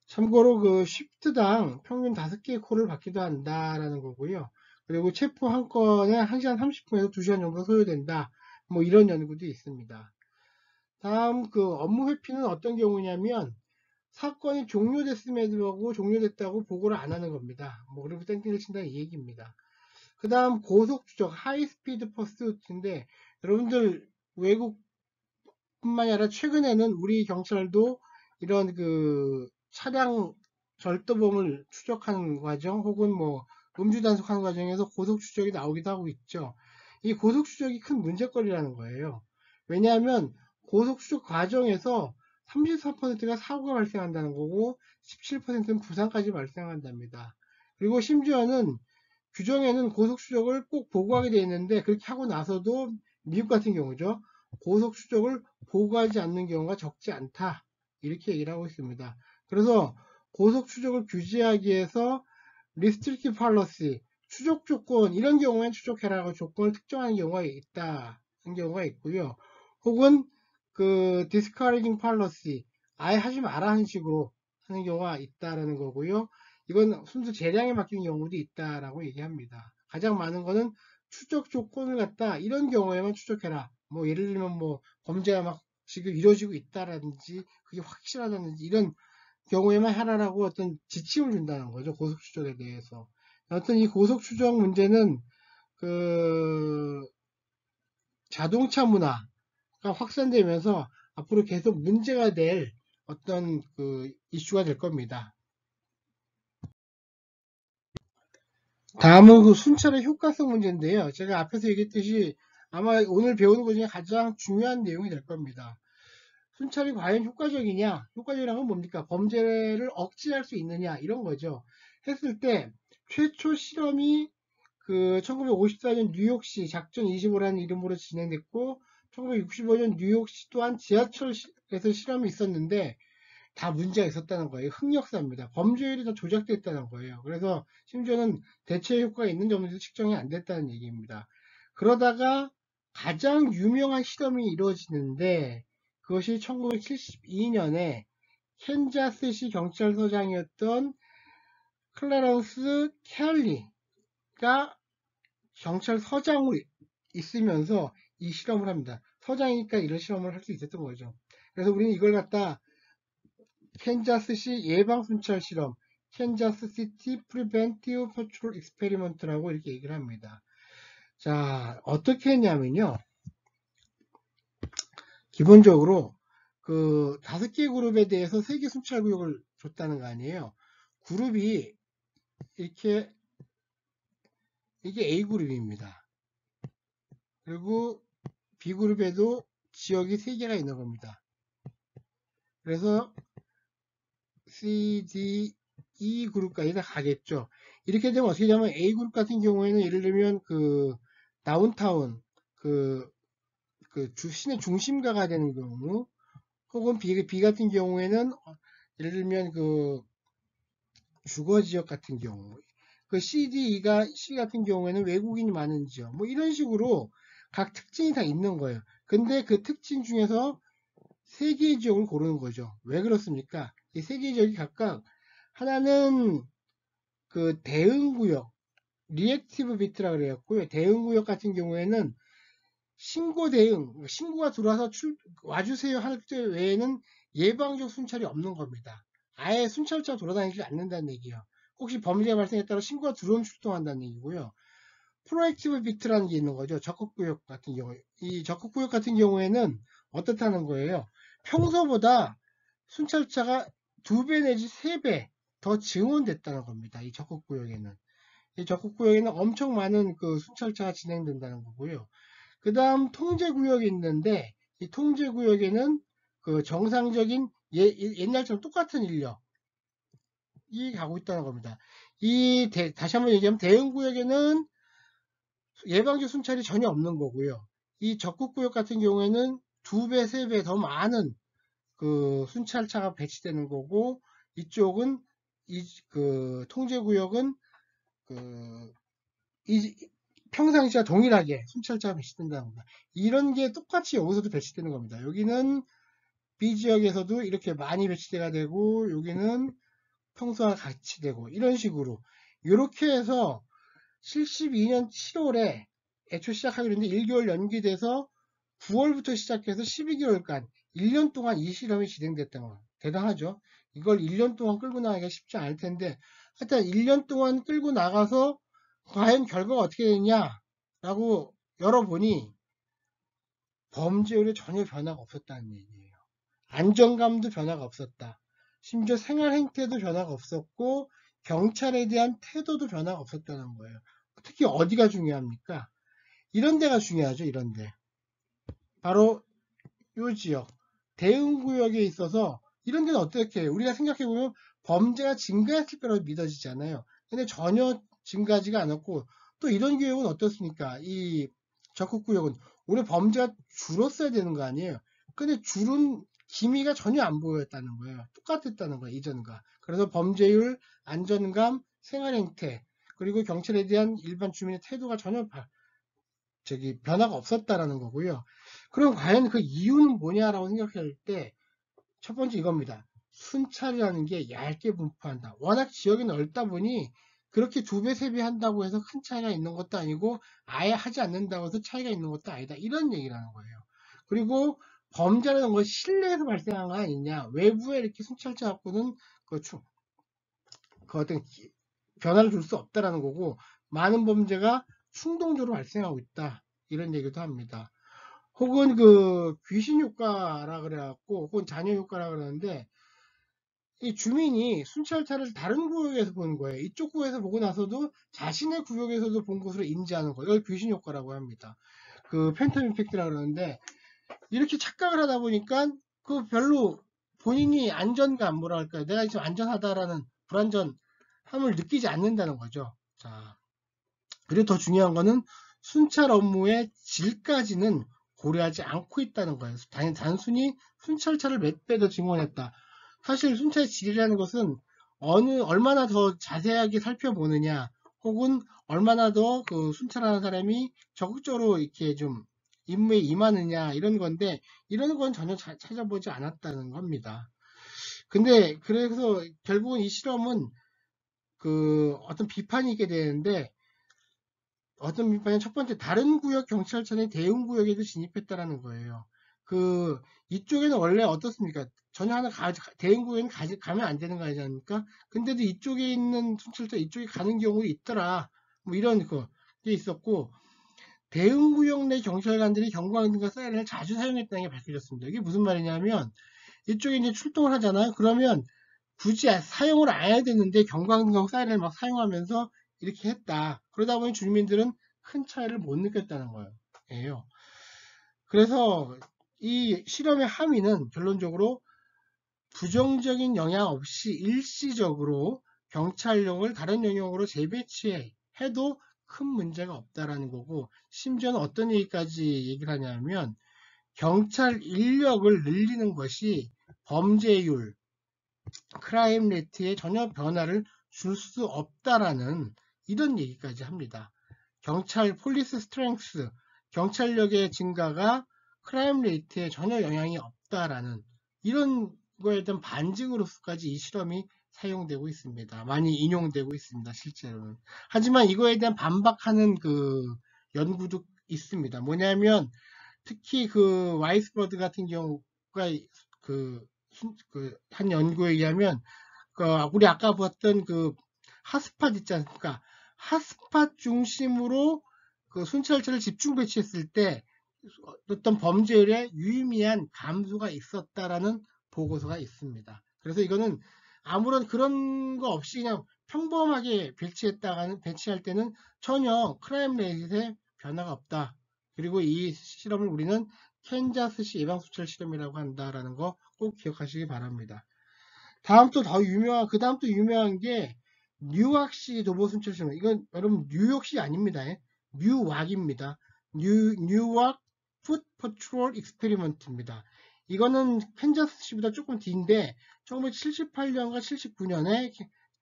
참고로 쉬프트당 평균 5개의 콜을 받기도 한다라는 거고요. 그리고 체포 한 건에 1시간 30분에서 2시간 정도 소요된다. 뭐 이런 연구도 있습니다. 다음 업무 회피는 어떤 경우냐면 사건이 종료됐다고 보고를 안 하는 겁니다. 뭐 그리고 땡땡을 친다 이 얘기입니다. 그 다음 고속 추적 하이스피드 퍼스트인데 여러분들 외국뿐만이 아니라 최근에는 우리 경찰도 이런 차량 절도범을 추적하는 과정 혹은 뭐 음주 단속하는 과정에서 고속 추적이 나오기도 하고 있죠. 이 고속 추적이 큰 문제거리라는 거예요. 왜냐하면 고속 추적 과정에서 34%가 사고가 발생한다는 거고 17%는 부상까지 발생한답니다. 그리고 심지어는 규정에는 고속 추적을 꼭 보고하게 되어 있는데 그렇게 하고 나서도 미국 같은 경우죠. 고속 추적을 보고하지 않는 경우가 적지 않다. 이렇게 얘기를 하고 있습니다. 그래서 고속 추적을 규제하기 위해서 리스트릭티브 팔러시, 추적 조건 이런 경우엔 추적해라고 조건을 특정하는 경우가 있다. 는 경우가 있고요. 혹은 디스커리징 팔러시, 아예 하지 마라 하는 식으로 하는 경우가 있다라는 거고요. 이건 순수 재량에 맡기는 경우도 있다라고 얘기합니다. 가장 많은 거는 추적 조건을 갖다 이런 경우에만 추적해라. 뭐 예를 들면 뭐 범죄가 막 지금 이루어지고 있다라든지 그게 확실하다든지 이런 경우에만 하라라고 어떤 지침을 준다는 거죠. 고속 추적에 대해서. 어떤 이 고속 추적 문제는 자동차 문화가 확산되면서 앞으로 계속 문제가 될 어떤 이슈가 될 겁니다. 다음은 순찰의 효과성 문제인데요. 제가 앞에서 얘기했듯이 아마 오늘 배우는 것 중에 가장 중요한 내용이 될 겁니다. 순찰이 과연 효과적이냐? 효과적이란 건 뭡니까? 범죄를 억제할 수 있느냐? 이런 거죠. 했을 때 최초 실험이 1954년 뉴욕시 작전 25라는 이름으로 진행됐고 1965년 뉴욕시 또한 지하철에서 실험이 있었는데 다 문제가 있었다는 거예요. 흑역사입니다. 범죄율이 다 조작됐다는 거예요. 그래서 심지어는 대체 효과가 있는지 없는지 측정이 안 됐다는 얘기입니다. 그러다가 가장 유명한 실험이 이루어지는데 그것이 1972년에 캔자스시 경찰서장이었던 클래런스 켈리가 경찰서장으로 있으면서 이 실험을 합니다. 서장이니까 이런 실험을 할 수 있었던 거죠. 그래서 우리는 이걸 갖다 캔자스시 예방순찰 실험, 캔자스 시티 프리벤티브 퍼트롤 익스페리먼트라고 이렇게 얘기를 합니다. 자, 어떻게 했냐면요. 기본적으로 5개 그룹에 대해서 3개 순찰 구역을 줬다는 거 아니에요. 그룹이 이게 A그룹입니다. 그리고 B그룹에도 지역이 3개가 있는 겁니다. 그래서 C, D, E 그룹까지 다 가겠죠. 이렇게 되면 어떻게 되냐면 A 그룹 같은 경우에는 예를 들면 다운타운 시내 중심가가 되는 경우 혹은 B 같은 경우에는 예를 들면 주거 지역 같은 경우 C, D, C 같은 경우에는 외국인이 많은 지역 뭐 이런 식으로 각 특징이 다 있는 거예요. 근데 그 특징 중에서 3개의 지역을 고르는 거죠. 왜 그렇습니까? 이 3개의 지역이 각각 하나는 대응구역, 리액티브 비트라 그래갖고요. 대응구역 같은 경우에는 신고 대응, 신고가 들어와서 와주세요 할 때 외에는 예방적 순찰이 없는 겁니다. 아예 순찰차 돌아다니지 않는다는 얘기예요. 혹시 범죄가 발생했다고 신고가 들어오면 출동한다는 얘기고요. 프로액티브 비트라는 게 있는 거죠. 적극구역 같은 경우에. 이 적극구역 같은 경우에는 어떻다는 거예요. 평소보다 순찰차가 2배 내지 3배 더 증원됐다는 겁니다. 이 적극구역에는. 이 적극구역에는 엄청 많은 그 순찰차가 진행된다는 거고요. 그 다음 통제구역이 있는데, 이 통제구역에는 그 정상적인 옛날처럼 똑같은 인력이 가고 있다는 겁니다. 다시 한번 얘기하면 대응구역에는 예방적 순찰이 전혀 없는 거고요. 이 적극구역 같은 경우에는 2배, 3배 더 많은 그 순찰차가 배치되는 거고, 이쪽은 그 통제구역은 그 평상시와 동일하게 순찰차가 배치된다는 겁니다. 이런 게 똑같이 여기서도 배치되는 겁니다. 여기는 B 지역에서도 이렇게 많이 배치가 되고, 여기는 평소와 같이 되고, 이런 식으로 이렇게 해서 72년 7월에 애초 시작하기로 했는데 1개월 연기돼서 9월부터 시작해서 12개월간 1년 동안 이 실험이 진행됐던 거 대단하죠. 이걸 1년 동안 끌고 나가기가 쉽지 않을 텐데 하여튼 1년 동안 끌고 나가서 과연 결과가 어떻게 되냐라고 열어보니 범죄율에 전혀 변화가 없었다는 얘기예요. 안정감도 변화가 없었다. 심지어 생활 행태도 변화가 없었고 경찰에 대한 태도도 변화가 없었다는 거예요. 특히 어디가 중요합니까? 이런 데가 중요하죠. 이런 데. 바로 요 지역. 대응구역에 있어서 이런 데는 어떻게 해요? 우리가 생각해보면 범죄가 증가했을 거라고 믿어지잖아요. 근데 전혀 증가하지가 않았고 또 이런 구역은 어떻습니까? 이 적극구역은 오히려 범죄가 줄었어야 되는 거 아니에요? 근데 줄은 기미가 전혀 안 보였다는 거예요. 똑같았다는 거예요. 이전과. 그래서 범죄율, 안전감, 생활행태 그리고 경찰에 대한 일반 주민의 태도가 전혀 변화가 없었다라는 거고요. 그럼 과연 그 이유는 뭐냐라고 생각할 때 첫 번째 이겁니다. 순찰이라는 게 얇게 분포한다. 워낙 지역이 넓다 보니 그렇게 2배, 3배 한다고 해서 큰 차이가 있는 것도 아니고 아예 하지 않는다고 해서 차이가 있는 것도 아니다. 이런 얘기라는 거예요. 그리고 범죄라는 건 실내에서 발생한 거 아니냐. 외부에 이렇게 순찰차 갖고는 그 어떤 변화를 줄 수 없다라는 거고 많은 범죄가 충동적으로 발생하고 있다. 이런 얘기도 합니다. 혹은 그 귀신 효과라 그래갖고 혹은 잔여 효과라 그러는데 이 주민이 순찰차를 다른 구역에서 보는 거예요. 이쪽 구역에서 보고 나서도 자신의 구역에서도 본 것으로 인지하는 거. 이걸 귀신 효과라고 합니다. 그 팬텀 임팩트라 그러는데 이렇게 착각을 하다 보니까 그 별로 본인이 안전감 뭐라 할까요? 내가 지금 안전하다라는 불안전함을 느끼지 않는다는 거죠. 자, 그리고 더 중요한 거는 순찰 업무의 질까지는 고려하지 않고 있다는 거예요. 단순히 순찰차를 몇 배 더 증원했다. 사실 순찰의 질이라는 것은 얼마나 더 자세하게 살펴보느냐, 혹은 얼마나 더 그 순찰하는 사람이 적극적으로 이렇게 좀 임무에 임하느냐, 이런 건데, 이런 건 전혀 찾아보지 않았다는 겁니다. 근데, 그래서 결국은 이 실험은 그 어떤 비판이 있게 되는데, 어떤 비판이 첫 번째 다른 구역 경찰청의 대응 구역에도 진입했다라는 거예요. 그 이쪽에는 원래 어떻습니까? 전혀 하나 대응 구역에는 가면 안 되는 거 아닙니까? 근데도 이쪽에 있는 순찰차 이쪽에 가는 경우 있더라. 뭐 이런 게 있었고 대응 구역 내 경찰관들이 경광등과 사이렌을 자주 사용했다는 게 밝혀졌습니다. 이게 무슨 말이냐면 이쪽에 이제 출동을 하잖아요. 그러면 굳이 사용을 안 해야 되는데 경광등하고 사이렌을 막 사용하면서 이렇게 했다. 그러다 보니 주민들은 큰 차이를 못 느꼈다는 거예요. 그래서 이 실험의 함의는 결론적으로 부정적인 영향 없이 일시적으로 경찰력을 다른 영역으로 재배치해도 큰 문제가 없다라는 거고, 심지어는 어떤 얘기까지 얘기를 하냐면 경찰 인력을 늘리는 것이 범죄율, 크라임 레이트에 전혀 변화를 줄 수 없다라는 이런 얘기까지 합니다. 경찰 폴리스 스트렝스, 경찰력의 증가가 크라임 레이트에 전혀 영향이 없다라는 이런 거에 대한 반증으로서까지 이 실험이 사용되고 있습니다. 많이 인용되고 있습니다. 실제로는. 하지만 이거에 대한 반박하는 그 연구도 있습니다. 뭐냐면 특히 그 와이스버드 같은 경우가 한 연구에 의하면 우리 아까 봤던 그 핫스팟 있지 않습니까? 핫스팟 중심으로 그 순찰차를 집중 배치했을 때 어떤 범죄율에 유의미한 감소가 있었다라는 보고서가 있습니다. 그래서 이거는 아무런 그런 거 없이 그냥 평범하게 배치할 때는 전혀 크라임 레이트에 변화가 없다. 그리고 이 실험을 우리는 캔자스시 예방수찰 실험이라고 한다라는 거 꼭 기억하시기 바랍니다. 다음 또 더 유명한, 그 다음 또 유명한 게 뉴왁시 도보순찰 실험. 이건 여러분 뉴욕시 아닙니다. 뉴왁입니다. 뉴왁 풋 퍼트롤 익스페리먼트입니다. 이거는 캔자스시보다 조금 뒤인데 1978년과 79년에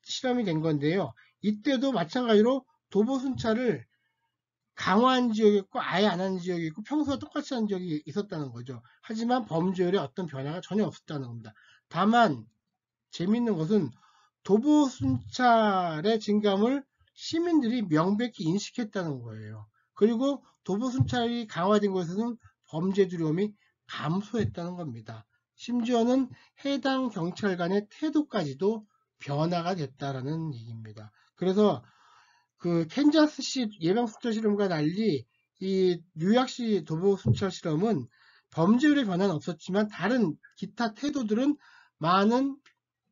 실험이 된 건데요. 이때도 마찬가지로 도보순찰을 강화한 지역이 있고 아예 안 한 지역이 있고 평소와 똑같이 한 지역이 있었다는 거죠. 하지만 범죄율에 어떤 변화가 전혀 없었다는 겁니다. 다만 재미있는 것은 도보 순찰의 증감을 시민들이 명백히 인식했다는 거예요. 그리고 도보 순찰이 강화된 곳에서는 범죄 두려움이 감소했다는 겁니다. 심지어는 해당 경찰관의 태도까지도 변화가 됐다라는 얘기입니다. 그래서 그 캔자스시 예방 순찰 실험과 달리 이 뉴욕시 도보 순찰 실험은 범죄율의 변화는 없었지만 다른 기타 태도들은 많은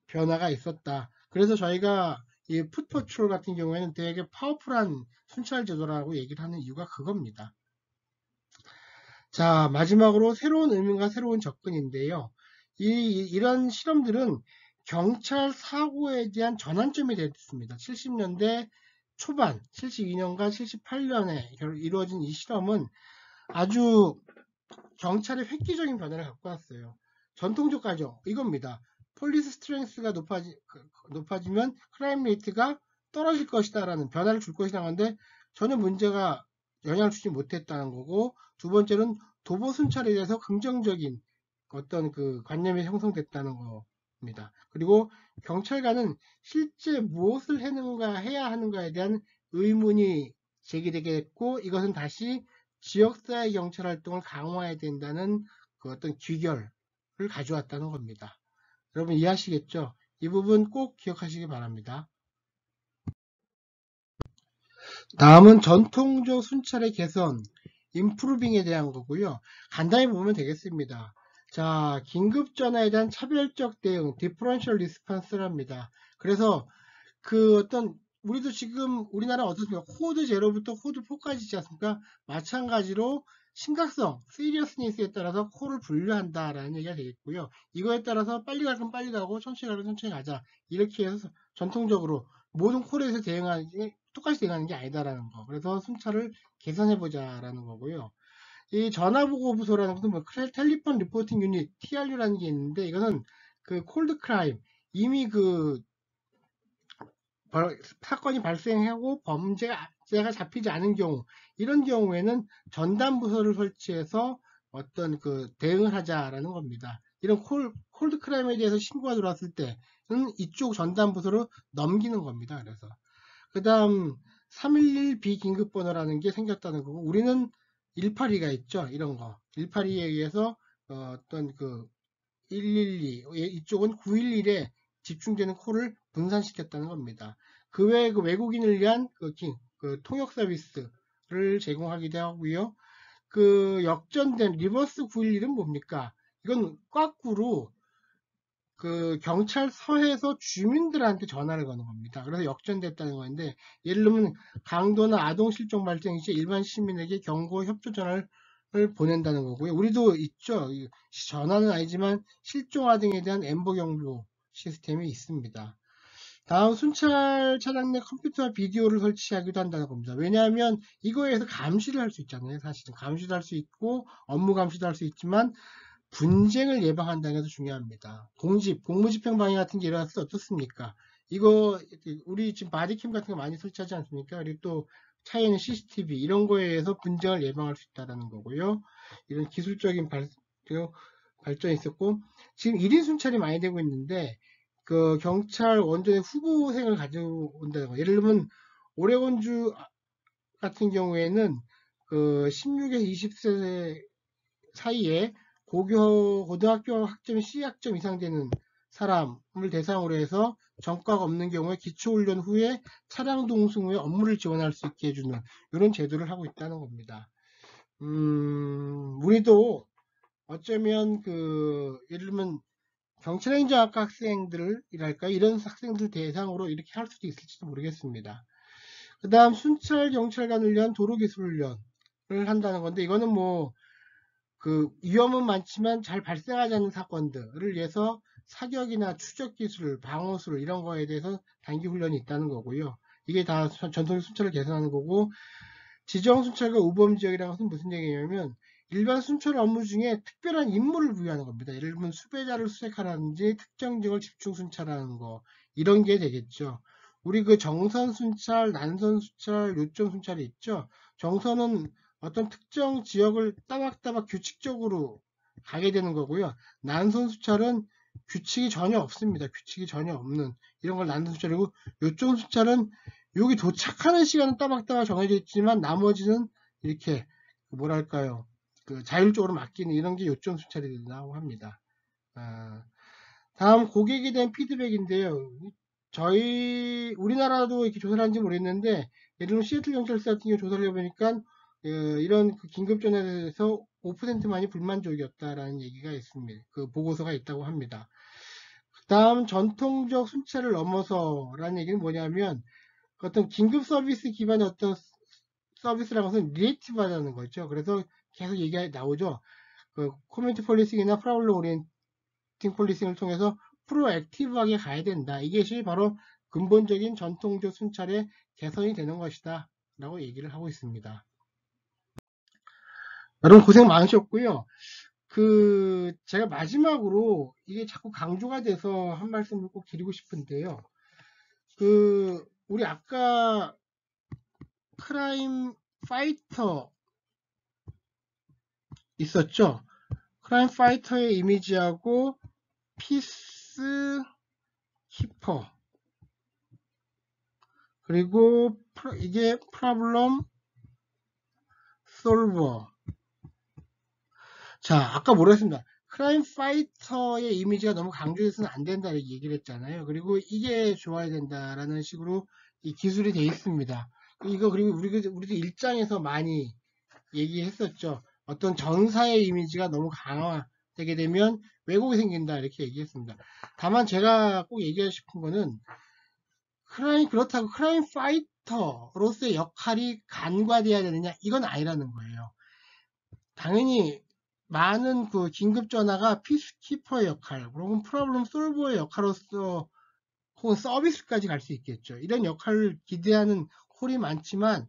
변화가 있었다. 그래서 저희가 이 풋퍼트롤 같은 경우에는 되게 파워풀한 순찰 제도라고 얘기를 하는 이유가 그겁니다. 자, 마지막으로 새로운 의미가 새로운 접근인데요. 이런 실험들은 경찰 사고에 대한 전환점이 됐습니다. 70년대 초반, 72년과 78년에 이루어진 이 실험은 아주 경찰의 획기적인 변화를 갖고 왔어요. 전통적 가정, 이겁니다. 폴리스 스트렝스가 높아지면 크라임 레이트가 떨어질 것이다 라는 변화를 줄 것이라는 건데 전혀 문제가 영향을 주지 못했다는 거고, 두 번째는 도보 순찰에 대해서 긍정적인 어떤 그 관념이 형성됐다는 겁니다. 그리고 경찰관은 실제 무엇을 해야 하는가에 대한 의문이 제기되게 했고, 이것은 다시 지역사회 경찰 활동을 강화해야 된다는 그 어떤 귀결을 가져왔다는 겁니다. 여러분 이해하시겠죠? 이 부분 꼭 기억하시기 바랍니다. 다음은 전통적 순찰의 개선, 임프루빙에 대한 거고요. 간단히 보면 되겠습니다. 자, 긴급전화에 대한 차별적 대응, 디퍼런셜 리스폰스랍니다. 그래서 그 어떤 우리도 지금 우리나라 어떻습니까? 코드 제로부터 코드 4까지 있지 않습니까? 마찬가지로 심각성, 시리어스니스에 따라서 콜을 분류한다라는 얘기가 되겠고요. 이거에 따라서 빨리 갈 건 빨리 가고 천천히 갈 건 천천히 가자. 이렇게 해서 전통적으로 모든 콜에서 대응하는 게 똑같이 대응하는 게 아니다라는 거. 그래서 순찰을 개선해보자라는 거고요. 이 전화보고부서라는 것은 뭐 텔리폰 리포팅 유닛 TRU라는 게 있는데, 이거는 그 콜드 크라임, 이미 그 사건이 발생하고 범죄가 잡히지 않은 경우, 이런 경우에는 전담 부서를 설치해서 어떤 그 대응을 하자라는 겁니다. 이런 콜드 크라임에 대해서 신고가 들어왔을 때는 이쪽 전담 부서로 넘기는 겁니다. 그래서 그 다음 311 비긴급번호라는 게 생겼다는 거고, 우리는 182가 있죠. 이런 거 182에 의해서 어떤 그 112, 이쪽은 911에 집중되는 콜을 분산시켰다는 겁니다. 그 외에 그 외국인을 위한 그 통역 서비스를 제공하기도 하고요. 그 역전된 리버스 911은 뭡니까? 이건 거꾸로 그 경찰서에서 주민들한테 전화를 거는 겁니다. 그래서 역전됐다는 건데, 예를 들면 강도나 아동 실종 발생 시 일반 시민에게 경고 협조 전화를 보낸다는 거고요. 우리도 있죠. 전화는 아니지만 실종아 등에 대한 엠버 경보 시스템이 있습니다. 다음 순찰 차량 내 컴퓨터와 비디오를 설치하기도 한다는 겁니다. 왜냐하면 이거에 의해서 감시를 할 수 있잖아요. 사실은 감시도 할 수 있고 업무 감시도 할 수 있지만 분쟁을 예방한다는 게 중요합니다. 공무집행 방해 같은 게 일어났을 때 어떻습니까? 이거 우리 지금 바디캠 같은 거 많이 설치하지 않습니까? 그리고 또 차에 있는 CCTV 이런 거에 의해서 분쟁을 예방할 수 있다는 거고요. 이런 기술적인 발전이 있었고, 지금 1인 순찰이 많이 되고 있는데 그 경찰 원전의 후보생을 가져온다는 거. 예를 들면 오레곤주 같은 경우에는 그 16에서 20세 사이에 고등학교 학점 C학점 이상 되는 사람을 대상으로 해서 전과가 없는 경우에 기초훈련 후에 차량 동승 후에 업무를 지원할 수 있게 해주는 이런 제도를 하고 있다는 겁니다. 우리도 어쩌면 예를 들면 경찰행정학과 학생들이랄까 이런 학생들 대상으로 이렇게 할 수도 있을지도 모르겠습니다. 그 다음 순찰 경찰관을 위한 도로기술훈련을 한다는 건데 이거는 뭐 위험은 많지만 잘 발생하지 않는 사건들을 위해서 사격이나 추적 기술, 방어술 이런 거에 대해서 단기 훈련이 있다는 거고요. 이게 다 전통 순찰을 개선하는 거고 지정 순찰과 우범 지역이라는 것은 무슨 얘기냐면 일반 순찰 업무 중에 특별한 임무를 부여하는 겁니다. 예를 들면 수배자를 수색하라든지 특정 지역을 집중 순찰하는 거 이런 게 되겠죠. 우리 정선 순찰, 난선 순찰, 요점 순찰이 있죠. 정선은 어떤 특정 지역을 따박따박 규칙적으로 가게 되는 거고요. 난선 순찰은 규칙이 전혀 없습니다. 규칙이 전혀 없는 이런 걸 난선 순찰이고 요점 순찰은 여기 도착하는 시간은 따박따박 정해져 있지만 나머지는 이렇게 뭐랄까요 자율적으로 맡기는 이런 게 요점 순찰이 된다고 합니다. 다음 고객에 대한 피드백인데요. 우리나라도 이렇게 조사를 하는지 모르겠는데 예를 들면 시애틀 경찰서 같은 경우 조사를 해보니까 이런 긴급전화에 대해서 5%만이 불만족이었다라는 얘기가 있습니다. 보고서가 있다고 합니다. 다음 전통적 순찰을 넘어서라는 얘기는 뭐냐면 어떤 긴급 서비스 기반의 어떤 서비스라는 것은 리액티브하다는 거죠. 그래서 계속 얘기가 나오죠. 커뮤니티 폴리싱이나 프라블럼 오리엔팅 폴리싱을 통해서 프로액티브하게 가야 된다. 이것이 바로 근본적인 전통적 순찰의 개선이 되는 것이다. 라고 얘기를 하고 있습니다. 여러분 고생 많으셨고요. 제가 마지막으로 이게 자꾸 강조가 돼서 한 말씀을 꼭 드리고 싶은데요. 우리 아까 크라임 파이터 있었죠? 크라임 파이터의 이미지하고 피스 키퍼 그리고 이게 프로블럼 솔버. 자, 아까 뭐라 했습니다. 크라임 파이터의 이미지가 너무 강조해서는 안 된다는 얘기를 했잖아요. 그리고 이게 좋아야 된다라는 식으로 이 기술이 되어 있습니다. 그리고 우리도 일장에서 많이 얘기했었죠. 어떤 전사의 이미지가 너무 강화되게 되면 왜곡이 생긴다 이렇게 얘기했습니다. 다만 제가 꼭 얘기하고 싶은 거는 그렇다고 크라임 파이터로서의 역할이 간과되어야 되느냐 이건 아니라는 거예요. 당연히 많은 긴급 전화가 피스키퍼의 역할 혹은 프로블럼 솔버의 역할로서 혹은 서비스까지 갈 수 있겠죠. 이런 역할을 기대하는 콜이 많지만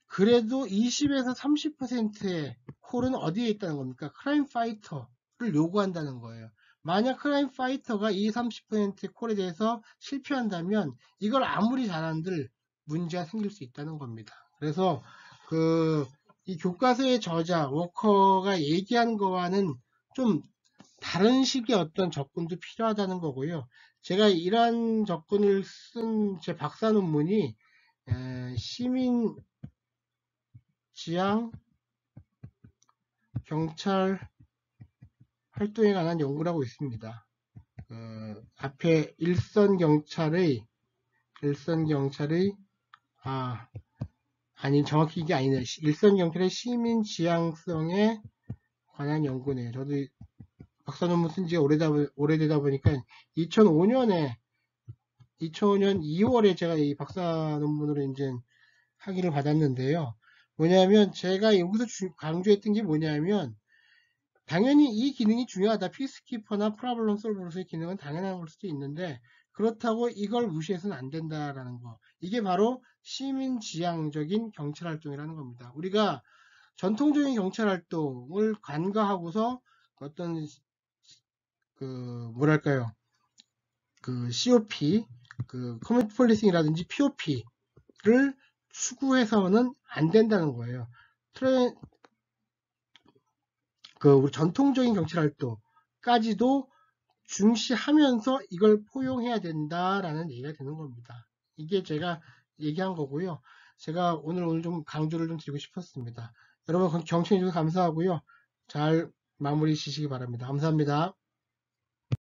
그래도 20에서 30%의 콜은 어디에 있다는 겁니까? 크라임 파이터를 요구한다는 거예요. 만약 크라임 파이터가 이 30%의 콜에 대해서 실패한다면 이걸 아무리 잘한들 문제가 생길 수 있다는 겁니다. 그래서 이 교과서의 저자 워커가 얘기한 거와는 좀 다른 식의 어떤 접근도 필요하다는 거고요. 제가 이러한 접근을 쓴 제 박사 논문이 시민 지향 경찰 활동에 관한 연구를 하고 있습니다. 앞에 일선 경찰의 정확히 이게 아니네요. 일선 경찰의 시민 지향성에 관한 연구네요. 저도 박사 논문 쓴 지가 오래되다 보니까 2005년 2월에 제가 이 박사 논문으로 이제 학위를 받았는데요. 뭐냐면 제가 여기서 강조했던 게 뭐냐면 당연히 이 기능이 중요하다. 피스키퍼나 프로블럼 솔버로서의 기능은 당연한 걸 수도 있는데 그렇다고 이걸 무시해서는 안 된다라는 거. 이게 바로 시민 지향적인 경찰 활동이라는 겁니다. 우리가 전통적인 경찰 활동을 간과하고서 어떤 뭐랄까요? COP, 커뮤니티 폴리싱이라든지 POP를 추구해서는 안 된다는 거예요. 우리 전통적인 경찰 활동까지도 중시하면서 이걸 포용해야 된다라는 얘기가 되는 겁니다. 이게 제가 얘기한 거고요. 제가 오늘 좀 강조를 좀 드리고 싶었습니다. 여러분 경청해 주셔서 감사하고요. 잘 마무리 지시기 바랍니다. 감사합니다.